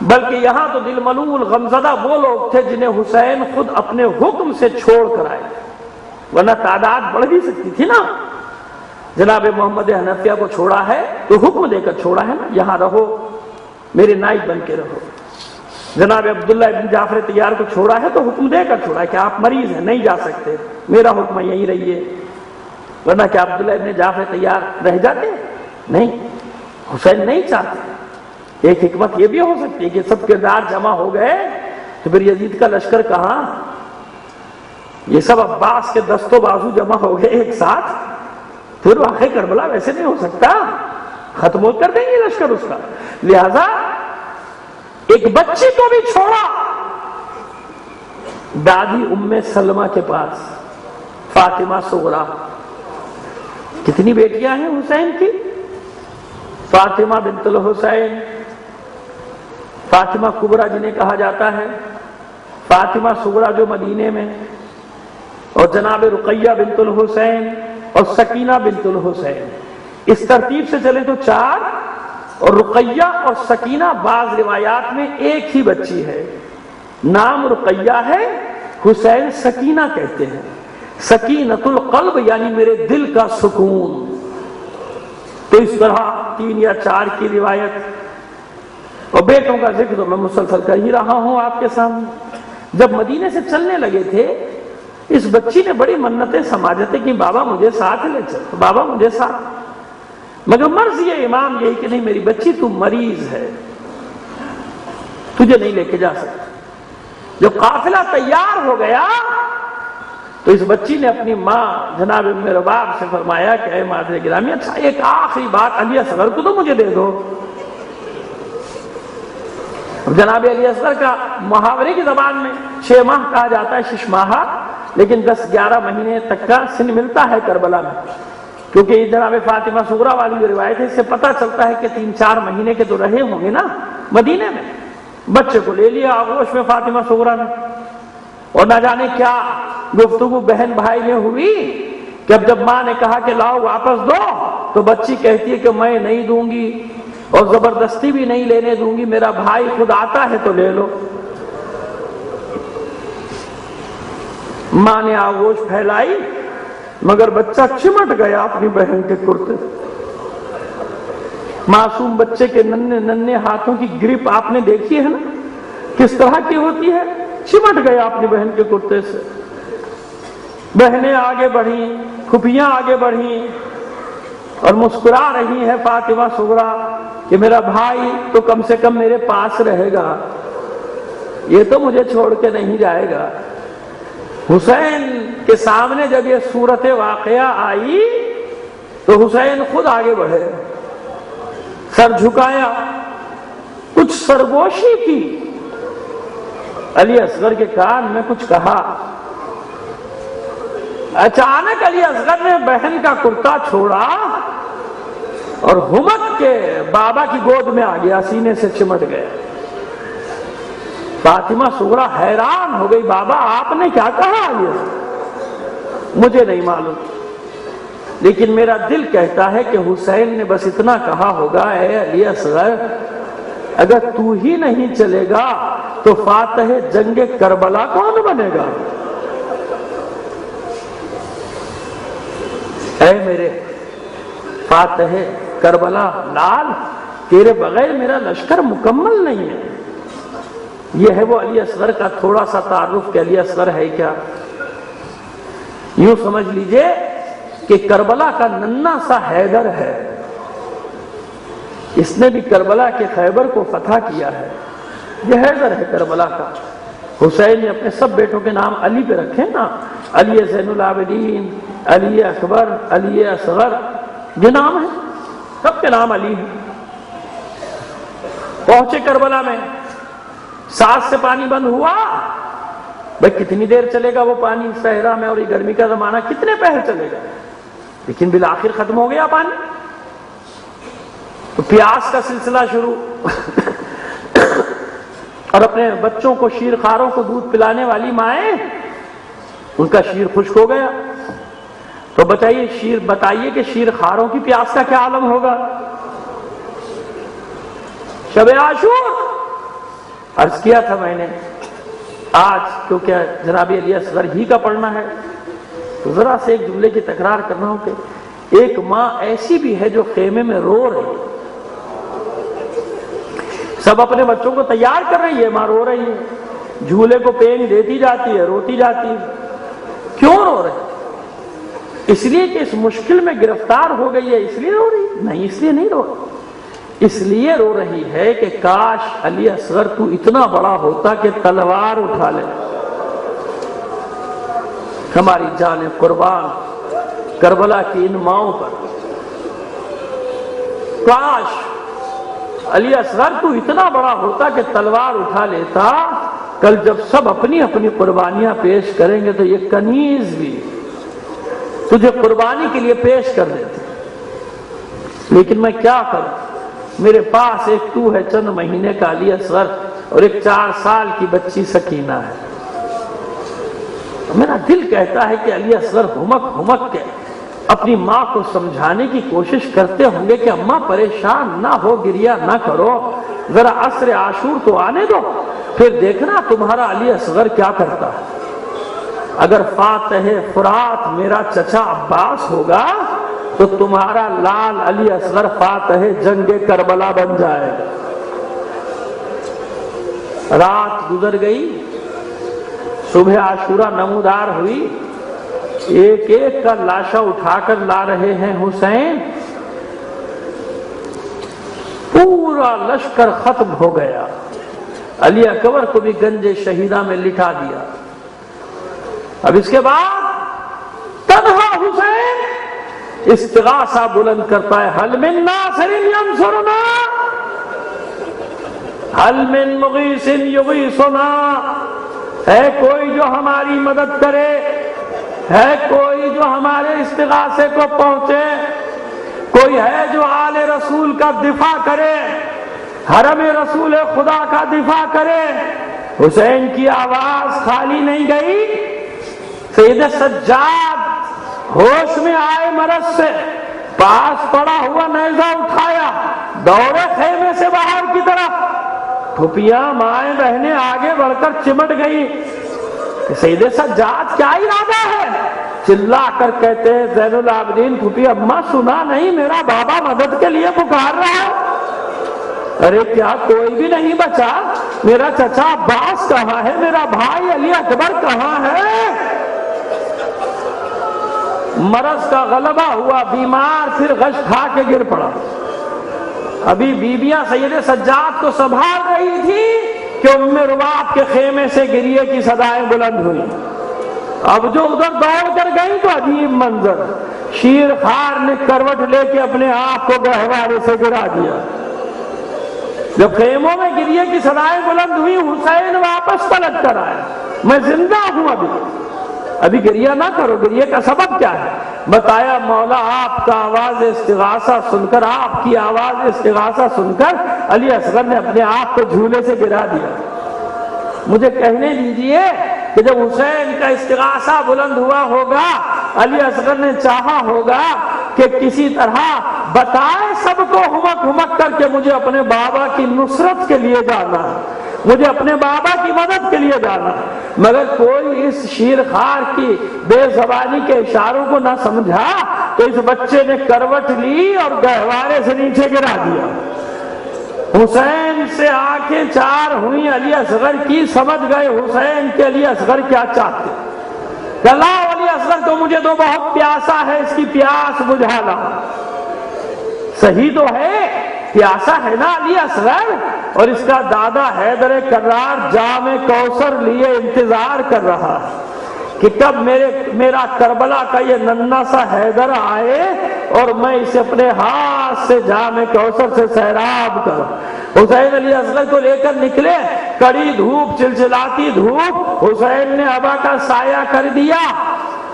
بلکہ یہاں تو دل ملول غمزدہ وہ لوگ تھے جنہیں حسین خود اپنے حکم سے چھوڑ کر آئے، ورنہ تعداد بڑھ بھی سکتی تھی نا۔ جناب محمد حنفیہ کو چھوڑا ہے تو حکم دے کر چھوڑا ہے نا، یہاں رہو، میرے نائب بن کے رہو۔ جناب عبداللہ ابن جعفر طیار کو چھوڑا ہے تو حکم دے کر چھوڑا ہے کہ آپ مریض ہیں، نہیں جا سکتے، میرا حکم ہے یہیں رہیے، ورنہ کہ عبداللہ ابن جعفر طیار رہ جاتے؟ نہیں، حسین نہیں چاہتے۔ ایک حکمت یہ بھی ہو سکتی ہے کہ سب کردار جمع ہو گئے تو پھر یزید کا لشکر کہاں، یہ سب عباس کے دست و بازو جمع ہو گئے ایک ساتھ، پھر واقع کربلا ویسے نہیں ہو سکتا، ختم کر دیں گے لشکر اس کا۔ لہذا ایک بچی کو بھی چھوڑا دادی ام سلمہ کے پاس، فاطمہ صغرا۔ کتنی بیٹیاں ہیں حسین کی؟ فاطمہ بنت الحسین، فاطمہ کبریٰ جنہیں کہا جاتا ہے، فاطمہ صغرا جو مدینے میں، اور جناب رقیہ بنت الحسین اور سکینہ بنت الحسین۔ اس ترتیب سے چلے تو 4، اور رقیہ اور سکینہ بعض روایات میں ایک ہی بچی ہے، نام رقیہ ہے، حسین سکینہ کہتے ہیں، سکینۃ القلب یعنی میرے دل کا سکون۔ تو اس طرح 3 یا 4 کی روایت۔ اور بیٹوں کا ذکر تو میں مسلسل کر ہی رہا ہوں آپ کے سامنے۔ جب مدینے سے چلنے لگے تھے، اس بچی نے بڑی منتیں سماجتیں کہ بابا مجھے ساتھ لے چل، بابا مجھے ساتھ، مگر مرضی ہے امام یہی کہ نہیں میری بچی تو مریض ہے، تجھے نہیں لے کے جا سکتا۔ جب قافلہ تیار ہو گیا تو اس بچی نے اپنی ماں جناب ام رباب سے فرمایا کہ اے مادر گرامی، اچھا ایک آخری بات علی اصغر کو تو مجھے دے دو۔ جناب علی اصغر کا محاورے کی زبان میں 6 ماہ کہا جاتا ہے، 6 ماہ، لیکن 10-11 مہینے تک کا سن ملتا ہے کربلا میں، کیونکہ یہ جناب فاطمہ صغریٰ والی جو روایت ہے اس سے پتہ چلتا ہے کہ 3-4 مہینے کے تو رہے ہوں گے نا مدینے میں۔ بچے کو لے لیا آغوش میں فاطمہ صغریٰ نے، اور نہ جانے کیا گفتگو بہن بھائی میں ہوئی کہ اب جب ماں نے کہا کہ لاؤ واپس دو، تو بچی کہتی ہے کہ میں نہیں دوں گی اور زبردستی بھی نہیں لینے دوں گی، میرا بھائی خود آتا ہے تو لے لو۔ ماں نے آغوش پھیلائی مگر بچہ چمٹ گیا اپنی بہن کے کرتے سے۔ معصوم بچے کے ننھے ننھے ہاتھوں کی گرپ آپ نے دیکھی ہے نا کس طرح کی ہوتی ہے، چمٹ گیا اپنی بہن کے کرتے سے۔ بہنیں آگے بڑھیں، پھوپھیاں آگے بڑھیں اور مسکرا رہی ہے فاطمہ صغریٰ کہ میرا بھائی تو کم سے کم میرے پاس رہے گا، یہ تو مجھے چھوڑ کے نہیں جائے گا۔ حسین کے سامنے جب یہ صورت واقعہ آئی تو حسین خود آگے بڑھے، سر جھکایا، کچھ سرگوشی کی، علی اصغر کے کان میں کچھ کہا۔ اچانک علی اصغر نے بہن کا کرتا چھوڑا اور ہمت کے بابا کی گود میں آ گیا، سینے سے چمٹ گیا۔ فاطمہ صغریٰ حیران ہو گئی، بابا آپ نے کیا کہا؟ یہ مجھے نہیں معلوم، لیکن میرا دل کہتا ہے کہ حسین نے بس اتنا کہا ہوگا، اے علی اصغر اگر تو ہی نہیں چلے گا تو فاتح جنگ کربلا کون بنے گا؟ اے میرے فاتح کربلا لال، تیرے بغیر میرا لشکر مکمل نہیں ہے۔ یہ ہے وہ علی اصغر کا تھوڑا سا تعارف کہ علی اصغر ہے کیا۔ یوں سمجھ لیجئے کہ کربلا کا ننھا سا حیدر ہے، اس نے بھی کربلا کے خیبر کو فتح کیا ہے، یہ حیدر ہے کربلا کا۔ حسین نے اپنے سب بیٹوں کے نام علی پہ رکھے نا، علی زین العابدین، علی اکبر، علی اصغر، یہ نام ہے، سب کے نام علی ہیں۔ پہنچے کربلا میں، ساتھ سے پانی بند ہوا، بھئی کتنی دیر چلے گا وہ پانی صحرا میں، اور یہ گرمی کا زمانہ کتنے پہر چلے گا، لیکن بالآخر ختم ہو گیا پانی۔ تو پیاس کا سلسلہ شروع اور اپنے بچوں کو، شیر خواروں کو دودھ پلانے والی مائیں، ان کا شیر خشک ہو گیا۔ تو بتائیے کہ شیر خواروں کی پیاس کا کیا عالم ہوگا۔ شب عاشور عرض کیا تھا میں نے، آج کیونکہ جناب علی اصغر ہی کا پڑھنا ہے تو ذرا سے ایک جملے کی تکرار کر رہا ہوں کہ ایک ماں ایسی بھی ہے جو خیمے میں رو رہی ہے، سب اپنے بچوں کو تیار کر رہی ہے، ماں رو رہی ہے، جھولے کو پین دیتی جاتی ہے، روتی جاتی ہے۔ کیوں رو رہی؟ اس لیے کہ اس مشکل میں گرفتار ہو گئی ہے اس لیے رو رہی؟ نہیں، اس لیے نہیں رو رہی، اس لیے رو رہی ہے کہ کاش علی اصغر تو اتنا بڑا ہوتا کہ تلوار اٹھا لے، ہماری جانیں قربان کربلا کی ان ماؤں پر۔ کاش علی اصغر تو اتنا بڑا ہوتا کہ تلوار اٹھا لیتا، کل جب سب اپنی اپنی قربانیاں پیش کریں گے تو یہ کنیز بھی تجھے قربانی کے لیے پیش کر دیتے، لیکن میں کیا کروں، میرے پاس ایک تو ہے چند مہینے کا علی اصغر اور ایک 4 سال کی بچی سکینہ ہے۔ میرا دل کہتا ہے کہ علی اصغر ہمک کے اپنی ماں کو سمجھانے کی کوشش کرتے ہوں گے کہ اماں پریشان نہ ہو، گریہ نہ کرو، ذرا عصر عاشور تو آنے دو، پھر دیکھنا تمہارا علی اصغر کیا کرتا ہے۔ اگر فاتح فرات میرا چچا عباس ہوگا تو تمہارا لال علی اصغر فاتح جنگ کربلا بن جائے گا۔ رات گزر گئی، صبح عاشورہ نمودار ہوئی، ایک ایک کا لاشا اٹھا کر لا رہے ہیں حسین، پورا لشکر ختم ہو گیا، علی اکبر کو بھی گنج شہیدہ میں لٹا دیا۔ اب اس کے بعد تنہا حسین استغاثہ بلند کرتا ہے، حل من ناصر ینصرنا، هل من مغیث یغیثنا، ہے کوئی جو ہماری مدد کرے، ہے کوئی جو ہمارے استغاثے کو پہنچے، کوئی ہے جو آل رسول کا دفاع کرے، حرم رسول خدا کا دفاع کرے۔ حسین کی آواز خالی نہیں گئی۔ سید سجاد ہوش میں آئے مرض سے، پاس پڑا ہوا نیزہ اٹھایا، دوڑے خیمے سے باہر کی طرف۔ پھوپھیاں مائیں بہنیں آگے بڑھ کر چمٹ گئی کہ سید سجاد کیا ارادہ ہے؟ چلا کر کہتے ہیں زین العابدین پھوپھی اماں سنا نہیں میرا بابا مدد کے لیے پکار رہا ہے۔ ارے کیا کوئی بھی نہیں بچا؟ میرا چچا عباس کہاں ہے؟ میرا بھائی علی اکبر کہاں ہے؟ مرض کا غلبہ ہوا، بیمار پھر غش کھا کے گر پڑا۔ ابھی بیبیاں سید سجاد کو سنبھال رہی تھی کہ ام رباب کے خیمے سے گریے کی صدائیں بلند ہوئی۔ اب جو ادھر دوڑ کر گئی تو عجیب منظر، شیر خار نے کروٹ لے کے اپنے آپ کو گہوارے سے گرا دیا۔ جب خیموں میں گریے کی صدائیں بلند ہوئی، حسین واپس پلٹ کر آیا، میں زندہ ہوں، ابھی گریہ نہ کرو، گریہ کا سبب کیا ہے؟ بتایا مولا آپ کا آواز استغاثہ سن کر، آپ کی آواز استغاثہ سن کر علی اصغر نے اپنے آپ کو جھولے سے گرا دیا۔ مجھے کہنے دیجئے کہ جب حسین کا استغاثہ بلند ہوا ہوگا، علی اصغر نے چاہا ہوگا کہ کسی طرح بتائے سب کو ہمک ہمک کر کے مجھے اپنے بابا کی نصرت کے لیے جانا ہے، مجھے اپنے بابا کی مدد کے لیے جانا، مگر کوئی اس شیر خار کی بے زبانی کے اشاروں کو نہ سمجھا تو اس بچے نے کروٹ لی اور گہوارے سے نیچے گرا دیا۔ حسین سے آنکھیں چار ہوئی علی اصغر کی، سمجھ گئے حسین کے علی اصغر کیا چاہتے۔ کہا علی اصغر کو مجھے تو بہت پیاسا ہے، اس کی پیاس بجھانا۔ صحیح تو ہے، پیاسا ہے نا علی اصغر، اور اس کا دادا حیدر کرار جام کوثر لیے انتظار کر رہا کہ کب میرا کربلا کا یہ ننھا سا حیدر آئے اور میں اسے اپنے ہاتھ سے جام کوثر سے سیراب کروں۔ حسین علی اصغر کو لے کر نکلے، کڑی دھوپ، چلچلاتی دھوپ، حسین نے ابا کا سایہ کر دیا،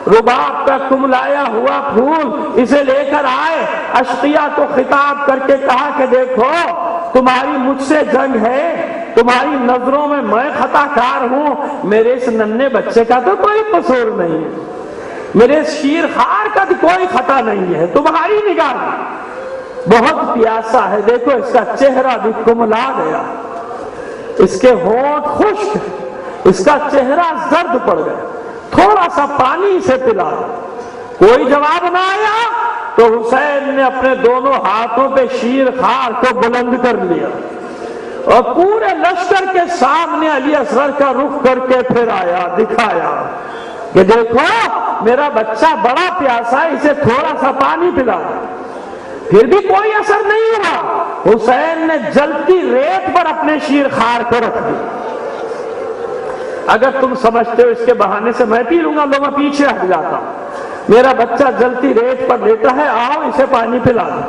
رباب کا کملایا ہوا پھول اسے لے کر آئے، اشقیاء کو خطاب کر کے کہا کہ دیکھو تمہاری مجھ سے جنگ ہے، تمہاری نظروں میں میں خطا کار ہوں، میرے اس ننھے بچے کا تو کوئی قصور نہیں ہے، میرے اس شیر خار کا تو کوئی خطا نہیں ہے، تمہاری نگاہ بہت پیاسا ہے، دیکھو اس کا چہرہ بھی کملا گیا، اس کے ہونٹ خشک، اس کا چہرہ زرد پڑ گیا، تھوڑا سا پانی سے پلا۔ کوئی جواب نہ آیا تو حسین نے اپنے دونوں ہاتھوں پہ شیر خار کو بلند کر لیا اور پورے لشکر کے سامنے علی اصغر کا رخ کر کے پھر آیا، دکھایا کہ دیکھو میرا بچہ بڑا پیاسا ہے، اسے تھوڑا سا پانی پلا۔ پھر بھی کوئی اثر نہیں ہوا، حسین نے جلتی ریت پر اپنے شیر خار کو رکھ دیا۔ اگر تم سمجھتے ہو اس کے بہانے سے میں پی لوں گا، لو میں پیچھے ہٹ جاتا ہوں، میرا بچہ جلتی ریت پر لیتا ہے، آؤ اسے پانی پلا دو۔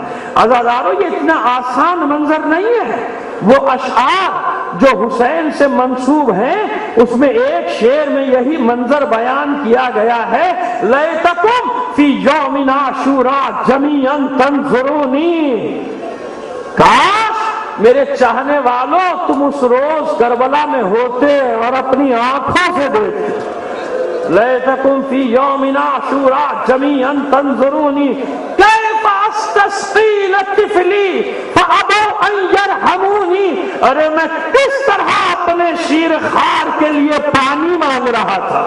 عزادارو یہ اتنا آسان منظر نہیں ہے، وہ اشعار جو حسین سے منسوب ہیں اس میں ایک شعر میں یہی منظر بیان کیا گیا ہے، لیتکم فی یوم عاشوراء جمیعا تنظرونی، کاش میرے چاہنے والوں تم اس روز کربلا میں ہوتے اور اپنی آنکھوں سے دیکھتے۔ لیتکم فی یوم عاشوراء جمیعا تنظرونی کیف استسقی لطفلی فابوا ان یرحمونی، ارے میں کس طرح اپنے شیر خار کے لیے پانی مانگ رہا تھا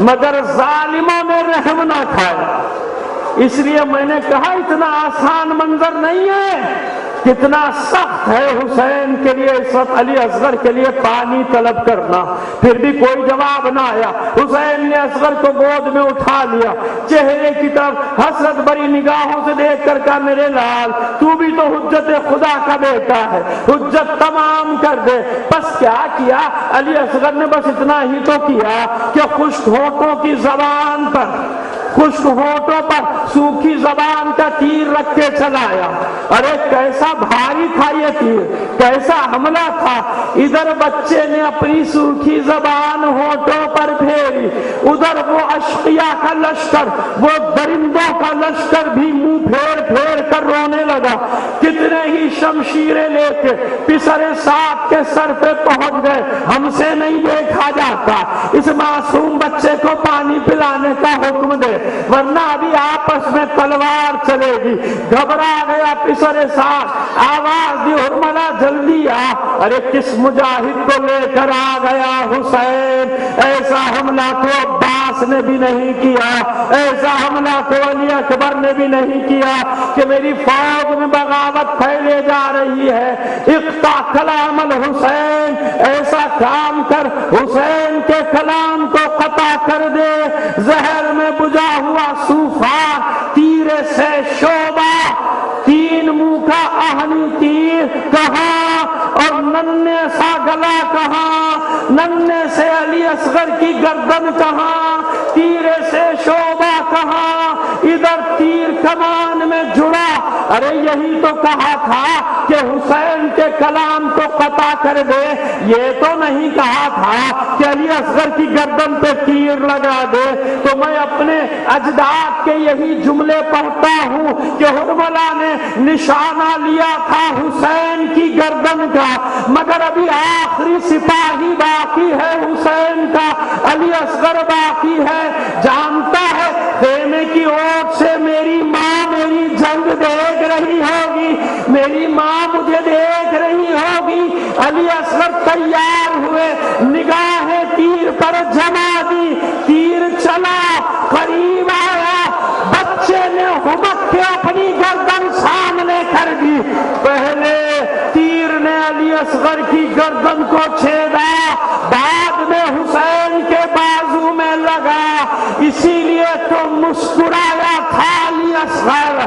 مگر ظالموں نے رحم نہ کھایا۔ اس لیے میں نے کہا اتنا آسان منظر نہیں ہے، کتنا سخت ہے حسین کے لیے اس وقت علی اصغر کے لیے پانی طلب کرنا۔ پھر بھی کوئی جواب نہ آیا۔ حسین نے اصغر کو گود میں اٹھا لیا، چہرے کی طرف حسرت بری نگاہوں سے دیکھ کر کہا میرے لال تو بھی تو حجت خدا کا بیٹا ہے، حجت تمام کر دے۔ بس کیا کیا علی اصغر نے؟ بس اتنا ہی تو کیا کہ خشک ہونٹوں کی زبان پر خشک ہونٹوں پر سوکھی زبان کا تیر رکھ کے چلایا. ارے کیسا بھاری تھا یہ تیر, کیسا حملہ تھا. ادھر بچے نے اپنی سوکھی زبان ہونٹوں پر پھیری, ادھر وہ اشقیاء کا لشکر, وہ درندوں کا لشکر بھی منہ پھیر پھیر کر رونے لگا. کتنے ہی شمشیریں لے کے پسر سعد کے سر پہ پہنچ گئے. ہم سے نہیں دیکھا جاتا, اس معصوم بچے کو پانی پلانے کا حکم دے ورنہ ابھی آپس میں تلوار چلے گی. گھبرا گیا پسر سعد, آواز دی حرملہ جلدی آ. ارے کس مجاہد کو لے کر آ گیا حسین؟ ایسا حملہ تو عباس نے بھی نہیں کیا, ایسا حملہ تو علی اکبر نے بھی نہیں کیا کہ میری فوج میں بغاوت پھیلے جا رہی ہے. اقطع کلام الحسین, ایسا کام کر حسین کے کلام کو قطع کر دے. زہر میں بجھا ہوا صوفان, تیرے سے شعبہ, تین منہ کا آہنی تیر کہاں, اور ننھے سا گلا کہاں, ننھے سے علی اصغر کی گردن کہاں, تیرے سے شعبہ کہاں, ادھر تیر کمان میں جڑا. ارے یہی تو کہا تھا کہ حسین کے کلام کو قطع کر دے, یہ تو نہیں کہا تھا کہ علی اصغر کی گردن پہ تیر لگا دے. تو میں اپنے اجداد کے یہی جملے پڑھتا ہوں کہ حرملہ نے نشانہ لیا تھا حسین کی گردن کا, مگر ابھی آخری سپاہی باقی ہے حسین کا, علی اصغر باقی ہے. جانتا ہے خیمے کی اوٹ سے میری ماں میری جنگ دیکھ رہی ہوگی, میری ماں مجھے دیکھ رہی ہوگی. علی اصغر تیار ہوئے, نگاہیں تیر پر جما دی, تیر چلا, قریب آیا, بچے نے ہمک کے اپنی گردن سامنے کر دی. پہلے تیر نے علی اصغر کی گردن کو چھیدا, بعد میں حسین کے بازو میں لگا. اسی لیے تو مسکرایا تھا علی اصغر,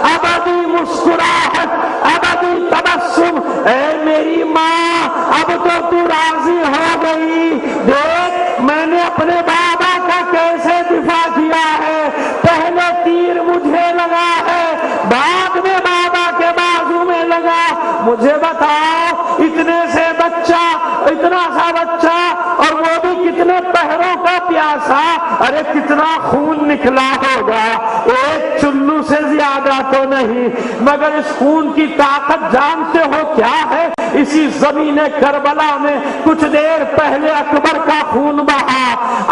ابدی مسکراہٹ, ابدی تبسم. اے میری ماں, اب تو راضی ہو گئی, دیکھ میں نے اپنے بابا کا کیسے دفاع کیا ہے. پہلے تیر مجھے لگا ہے, بعد میں بابا کے بازو میں لگا. مجھے بتاؤ اتنے سے بچہ, اتنا سا بچہ, اور وہ بھی کتنے پہروں کا پیاسا, ارے کتنا خون نکلا ہوگا. ایک چلو سے زیادہ تو نہیں, مگر اس خون کی طاقت جانتے ہو کیا ہے؟ اسی زمین کربلا میں کچھ دیر پہلے اکبر کا خون بہا,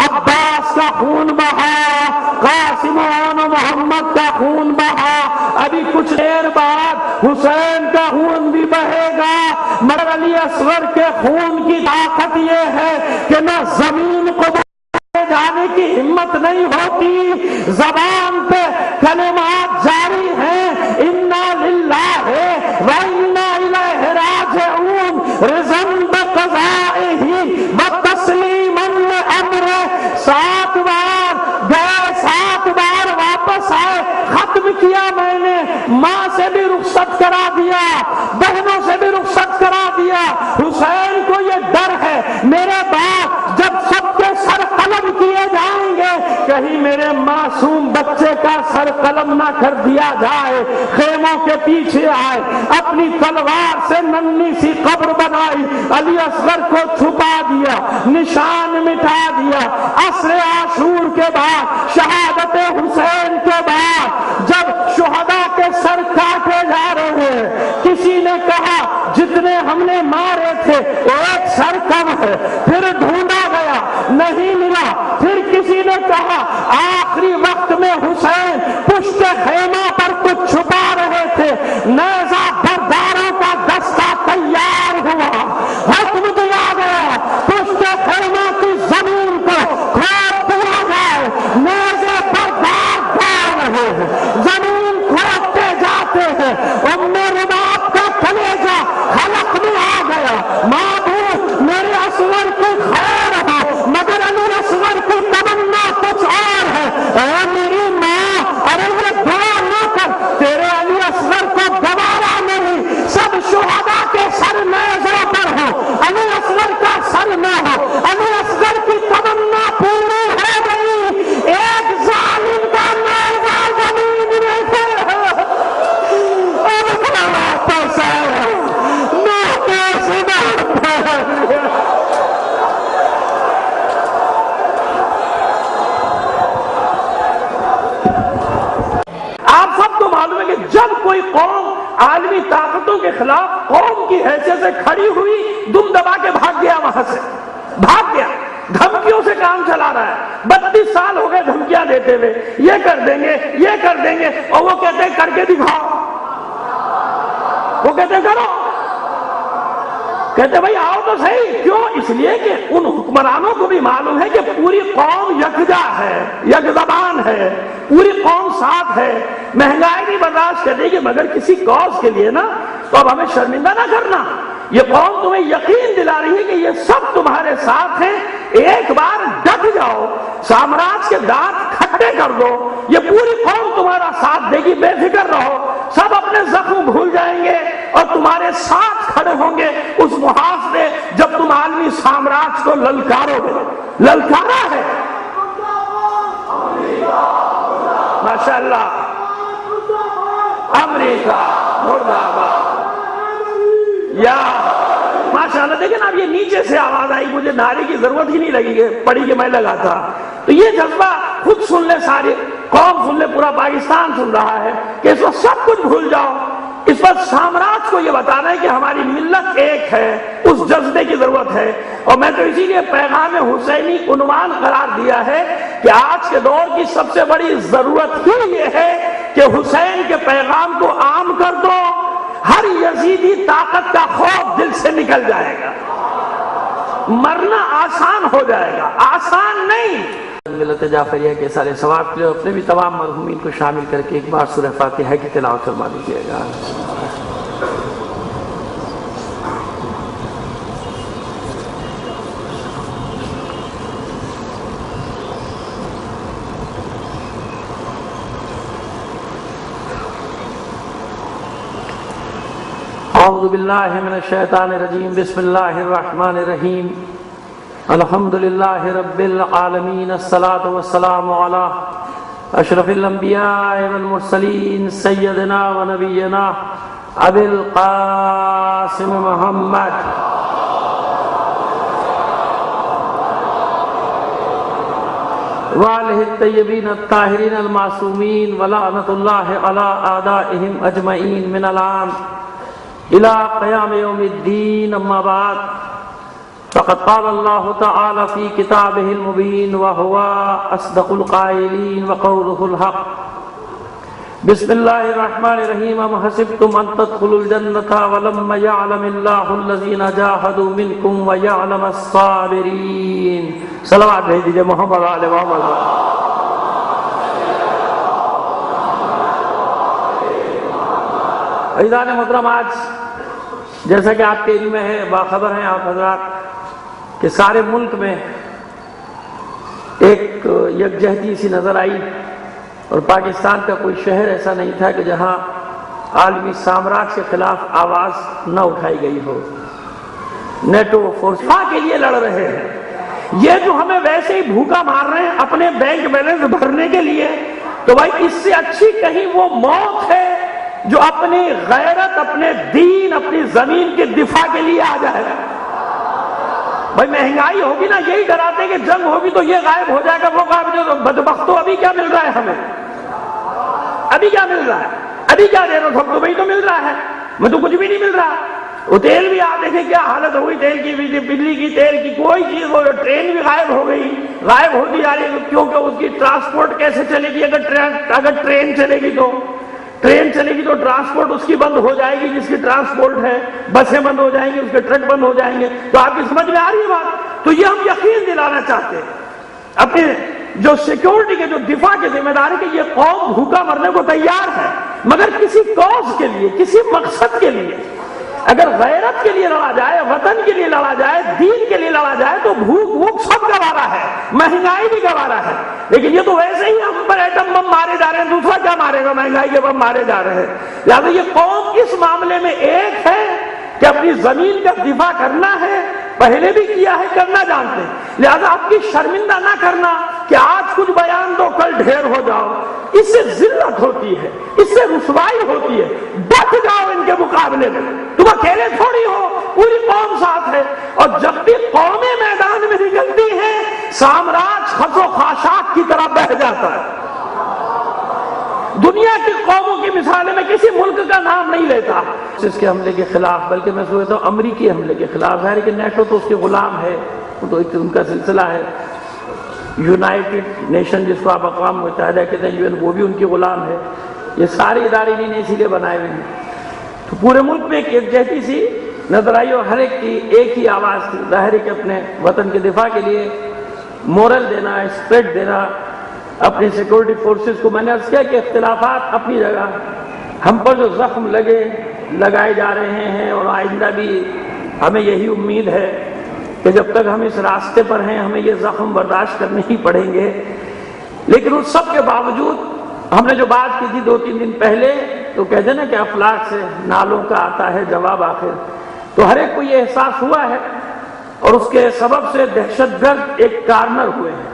عباس کا خون بہا, قاسم و محمد کا خون بہا, ابھی کچھ دیر بعد حسین کا خون بھی بہے گا. مگر علی اصغر کے خون کی طاقت یہ ہے کہ نہ زمین کو جانے کی ہمت نہیں ہوتی, زبان پہ کلمات جاری ہیں, انا للہ و انا الیہ راجعون, رضا بقضائہ وتسلیما لامرہ. 7 بار گئے, 7 بار واپس آئے, ختم کیا میں نے, ماں سے بھی رخصت کرا دیا, بہنوں سے بھی رخصت کرا دیا. حسین کو یہ ڈر ہے میرے باپ جب سب کے سر قلم کیے جائیں گے, کہیں میرے معصوم بچے کا سر قلم نہ کر دیا جائے. خیموں کے پیچھے آئے, اپنی تلوار سے ننھی سی قبر بنائی, علی اصغر کو چھپا دیا, نشان مٹا دیا. عصر عاشور کے بعد, شہادت حسین کے بعد, جب شہداء کے سر کاٹے جا رہے ہیں, کسی نے کہا جتنے ہم نے مارے تھے ایک سر کم ہے, پھر ڈھونڈا گیا نہیں ملا, پھر کسی نے کہا آخری وقت میں حسین پشت خیمہ پر کچھ چھپا رہے تھے, نیزہ برداروں کا دستہ تیار ہوا, حکم دیا گیا پشت خیمہ کی زمین کو کھود دیا جائے. نیزے بردار جا رہے ہیں, زمین کھودتے جاتے ہیں. ام رباب کا کلیجہ حلق میں آ گیا, معبود میرے اصغر کی خیر ہو, مگر علی اصغر کی تمنا کچھ اور ہے. اے میری ماں, ارے یہ دعا نہ کر, تیرے علی اصغر کو گوارا نہیں, سب شہداء کے سر نیزوں پر ہو, علی اصغر کا سر نہ ہو. علی اصغر کی تمنا پوری ہو گئی, ایک ظالم کا جب کوئی قوم عالمی طاقتوں کے خلاف قوم کی حیثیت سے کھڑی ہوئی، دم دبا کے بھاگ گیا، وہاں سے بھاگ گیا، دھمکیوں سے کام چلا رہا ہے، 32 سال ہو گئے دھمکیاں دیتے ہوئے، یہ کر دیں گے، یہ کر دیں گے، اور وہ کہتے ہیں کر کے دکھاؤ، وہ کہتے ہیں کرو، کہتے بھائی آؤ تو صحیح۔ کیوں؟ اس لیے کہ ان حکمرانوں کو بھی معلوم ہے کہ پوری قوم یکجا ہے، یک زبان ہے، پوری قوم ساتھ ہے، مہنگائی بھی برداشت کرے گی، مگر کسی کاز کے لیے نا، تو اب ہمیں شرمندہ نہ کرنا۔ یہ قوم تمہیں یقین دلا رہی ہے کہ یہ سب تمہارے ساتھ ہیں، ایک بار ڈٹ جاؤ، سامراج کے دانت کھٹے کر دو، یہ پوری قوم تمہارا ساتھ دے گی، بے فکر رہو، سب اپنے زخم بھول جائیں گے اور تمہارے ساتھ کھڑے ہوں گے اس محاذ میں جب تم عالمی سامراج کو للکارو گے۔ للکارا ہے، ماشاءاللہ، امریکہ مردہ باد، یا ماشاءاللہ۔ دیکھیں نا، اب یہ نیچے سے آواز آئی، مجھے نعرے کی ضرورت ہی نہیں لگی کہ پڑھی کہ میں لگا تھا، تو یہ جذبہ خود سن لے، سارے قوم سن لے، پورا پاکستان سن رہا ہے کہ اس وقت سب کچھ بھول جاؤ، اس وقت سامراج کو یہ بتانا ہے کہ ہماری ملت ایک ہے، اس جذبے کی ضرورت ہے۔ اور میں تو اسی لیے پیغام حسینی عنوان قرار دیا ہے کہ آج کے دور کی سب سے بڑی ضرورت ہی یہ ہے کہ حسین کے پیغام کو عام کر دو، ہر یزیدی طاقت کا خوف دل سے نکل جائے گا، مرنا آسان ہو جائے گا، آسان نہیں۔ ملت جعفریہ کے سارے ثواب کے لیے اپنے بھی تمام مرحومین کو شامل کر کے ایک بار سورہ فاتحہ کی تلاوت فرما دیجیے گا۔ اعوذ باللہ من الشیطان الرجیم، بسم اللہ الرحمن الرحیم، الحمدللہ رب العالمین، الصلاة والسلام علی اشرف الانبیاء والمرسلین، سیدنا و نبینا ابی القاسم محمد وآلہ الطیبین الطاہرین المعصومین، ولعنۃ اللہ علی اعدائہم اجمعین من الآن الى قیام یوم الدین، اما بعد، فقد قال اللہ تعالی فی کتابہ المبین وہو اصدق القائلین وقولہ الحق۔ بسم اللہ الرحمن الرحیم، ام حسبتم ان تدخلوا الجنة ولما یعلم اللہ الذین جاہدوا منکم ویعلم الصابرین۔ صلوات بھیج دیجئے محمد علیہ محمد۔ عزیزان محترم، آج جیسا کہ آپ کے علم میں ہے، باخبر ہیں آپ حضرات کہ سارے ملک میں ایک یکجہتی سی نظر آئی، اور پاکستان کا کوئی شہر ایسا نہیں تھا کہ جہاں عالمی سامراج کے خلاف آواز نہ اٹھائی گئی ہو۔ نیٹو فورس کے لیے لڑ رہے ہیں، یہ جو ہمیں ویسے ہی بھوکا مار رہے ہیں اپنے بینک بیلنس بھرنے کے لیے، تو بھائی اس سے اچھی کہیں وہ موت ہے جو اپنی غیرت، اپنے دین، اپنی زمین کے دفاع کے لیے آ جائے گا۔ بھائی مہنگائی ہوگی نا، یہی ڈراتے کہ جنگ ہوگی تو یہ غائب ہو جائے گا، وہ غائب ہو، بدبختوں ابھی کیا مل رہا ہے ہمیں؟ ابھی کیا مل رہا ہے؟ ابھی کیا دے رہے ہو؟ سب کو وہی تو مل رہا ہے، میں تو کچھ بھی نہیں مل رہا۔ وہ تیل بھی آپ دیکھیں کیا حالت ہو گئی، تیل کی، بجلی کی، تیل کی، کوئی چیز ہو، ٹرین بھی غائب ہو گئی، غائب ہوتی جا رہی ہے، کیونکہ اس کی ٹرانسپورٹ کیسے چلے گی؟ اگر ٹرین چلے گی تو ٹرانسپورٹ اس کی بند ہو جائے گی جس کی ٹرانسپورٹ ہے، بسیں بند ہو جائیں گی، اس کے ٹرک بند ہو جائیں گے۔ تو آپ کی سمجھ میں آ رہی ہے بات؟ تو یہ ہم یقین دلانا چاہتے ہیں اپنے جو سیکیورٹی کے، جو دفاع کے ذمہ دار ہے کہ یہ قوم بھوکا مرنے کو تیار ہے، مگر کسی کاز کے لیے، کسی مقصد کے لیے۔ اگر غیرت کے لیے لڑا جائے، وطن کے لیے لڑا جائے، دین کے لیے لڑا جائے تو بھوک سب گوارا ہے، مہنگائی بھی گوارا ہے۔ لیکن یہ تو ویسے ہی ہم پر ایٹم بم مارے جا رہے ہیں، دوسرا کیا مارے گا؟ مہنگائی کے بم مارے جا رہے ہیں۔ لہٰذا یہ قوم اس معاملے میں ایک ہے کہ اپنی زمین کا دفاع کرنا ہے، پہلے بھی کیا ہے، کرنا جانتے ہیں۔ لہذا آپ کی شرمندہ نہ کرنا کہ آج کچھ بیان دو کل ڈھیر ہو جاؤ، اس سے ذلت ہوتی ہے، اس سے رسوائی ہوتی ہے۔ ڈٹ جاؤ ان کے مقابلے میں، تم اکیلے تھوڑی ہو، پوری قوم ساتھ ہے۔ اور جب بھی قومیں میدان میں نکلتی ہیں، سامراج خس و خاشاک کی طرح بہہ جاتا ہے، دنیا کی قوموں کی مثالیں میں کسی ملک کا نام نہیں لیتا اس کے حملے کے خلاف، بلکہ میں سوچتا ہوں امریکی حملے کے خلاف ہے کہ نیٹو تو اس کے غلام ہے، وہ تو ان کا سلسلہ ہے، یونائٹڈ نیشن جس کو آپ اقوام متحدہ کہتے ہیں UN، وہ بھی ان کی غلام ہے، یہ سارے ادارے انہوں نے اسی لیے بنائے ہوئے ہیں۔ تو پورے ملک میں ایک یکجہتی سی نظر آئی اور ہر ایک کی ایک ہی آواز تھی، ظاہر ہے کہ اپنے وطن کے دفاع کے لیے مورل دینا، اسپرٹ دینا اپنی سیکورٹی فورسز کو۔ میں نے عرض کیا کہ اختلافات اپنی جگہ، ہم پر جو زخم لگائے جا رہے ہیں اور آئندہ بھی ہمیں یہی امید ہے کہ جب تک ہم اس راستے پر ہیں ہمیں یہ زخم برداشت کرنے ہی پڑیں گے، لیکن اس سب کے باوجود ہم نے جو بات کی تھی 2-3 دن پہلے، تو کہتے ہیں نا کہ افلاک سے نالوں کا آتا ہے جواب آخر، تو ہر ایک کو یہ احساس ہوا ہے اور اس کے سبب سے دہشت گرد ایک کارنر ہوئے ہیں۔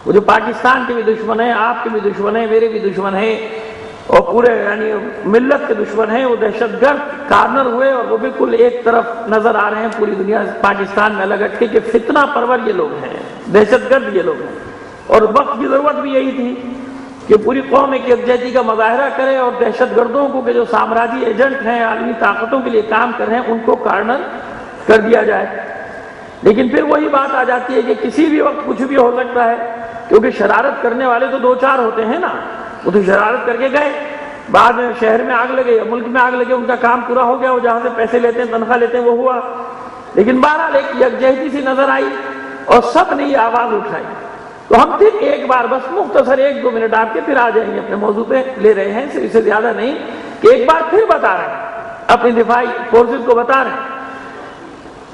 وہ جو پاکستان کے بھی دشمن ہیں، آپ کے بھی دشمن ہیں، میرے بھی دشمن ہیں اور پورے یعنی ملت کے دشمن ہیں، وہ دہشت گرد کارنر ہوئے اور وہ بالکل ایک طرف نظر آ رہے ہیں پوری دنیا پاکستان میں الگ ہٹ کے کہ فتنہ پرور یہ لوگ ہیں، دہشت گرد یہ لوگ ہیں۔ اور وقت کی ضرورت بھی یہی تھی کہ پوری قوم ایک یکجہتی کا مظاہرہ کرے اور دہشت گردوں کو کہ جو سامراجی ایجنٹ ہیں، عالمی طاقتوں کے لیے کام کر رہے ہیں، ان کو کارنر کر دیا جائے۔ لیکن پھر وہی بات آ جاتی ہے کہ کسی بھی وقت کچھ بھی ہو سکتا ہے، کیونکہ شرارت کرنے والے تو 2-4 ہوتے ہیں نا، وہ تو شرارت کر کے گئے، بعد میں شہر میں آگ لگے یا ملک میں آگ لگے، ان کا کام پورا ہو گیا، وہ جہاں سے پیسے لیتے ہیں تنخواہ لیتے ہیں وہ ہوا۔ لیکن بہرحال ایک یکجہتی سی نظر آئی اور سب نے یہ آواز اٹھائی۔ تو ہم پھر ایک بار بس مختصر 1-2 منٹ آپ کے پھر آ جائیں گے، اپنے موضوع پہ لے رہے ہیں، اس سے زیادہ نہیں، کہ ایک بار پھر بتا رہے ہیں اپنی دفاعی فورسز کو بتا رہے ہیں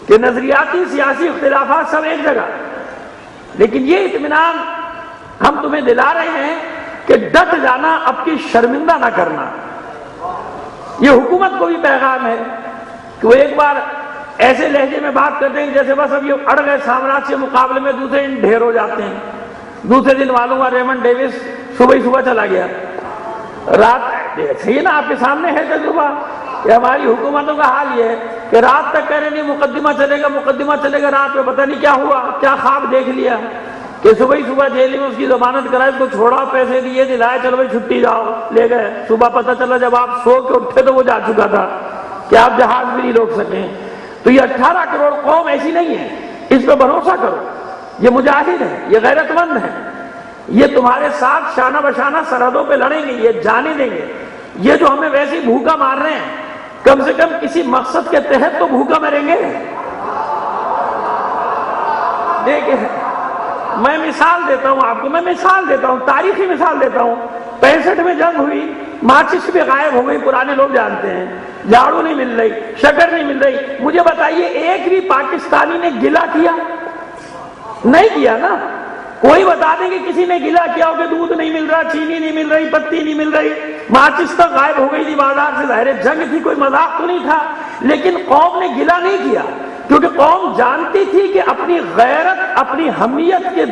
کہ نظریاتی سیاسی اختلافات سب ایک جگہ، لیکن یہ اطمینان ہم تمہیں دلا رہے ہیں کہ ڈٹ جانا، اب کی شرمندہ نہ کرنا۔ یہ حکومت کو بھی پیغام ہے کہ وہ ایک بار ایسے لہجے میں بات کرتے ہیں جیسے بس اب یہ اڑ گئے سامراج کے مقابلے میں دوسرے دن ڈھیر ہو جاتے ہیں۔ دوسرے دن معلوم ہوا ریمنڈ ڈیوس صبح چلا گیا، رات صحیح نا آپ کے سامنے ہے تجربہ کہ ہماری حکومتوں کا حال یہ ہے کہ رات تک کہہ رہے نہیں مقدمہ چلے گا، رات میں پتہ نہیں کیا ہوا، کیا خواب دیکھ لیا کہ صبح جیل میں اس کی ضمانت کرائی، اس کو چھوڑا، پیسے دیے، دلائے، چلو بھائی چھٹی جاؤ، لے گئے۔ صبح پتہ چلا جب آپ سو کے اٹھے تو وہ جا چکا تھا کہ آپ جہاز بھی نہیں روک سکیں۔ تو یہ 18 کروڑ قوم ایسی نہیں ہے، اس پہ بھروسہ کرو، یہ مجاہد ہیں، یہ غیرت مند ہیں، یہ تمہارے ساتھ شانہ بشانہ سرحدوں پہ لڑیں گے، یہ جانے دیں گے۔ یہ جو ہمیں ویسے ہی بھوکا مار رہے ہیں، کم سے کم کسی مقصد کے تحت تو بھوکا مریں گے۔ دیکھیں میں مثال دیتا ہوں آپ کو، تاریخی مثال دیتا ہوں۔ 65 میں جنگ ہوئی، ماچس بھی غائب ہو گئی، پرانے لوگ جانتے ہیں، جھاڑو نہیں مل رہی، شکر نہیں مل رہی۔ مجھے بتائیے ایک بھی پاکستانی نے گلہ کیا؟ نہیں کیا نا۔ کوئی بتا دیں کہ کسی نے گلہ کیا ہو کہ دودھ نہیں مل رہا، چینی نہیں مل رہی، پتی نہیں مل رہی، ماچس تک غائب ہو گئی تھی بازار سے۔ ظاہر جنگ تھی، کوئی مذاق تو نہیں تھا، لیکن قوم نے گلہ نہیں کیا، کیونکہ قوم جانتی تھی کہ اپنی غیرت، اپنی حمیت کے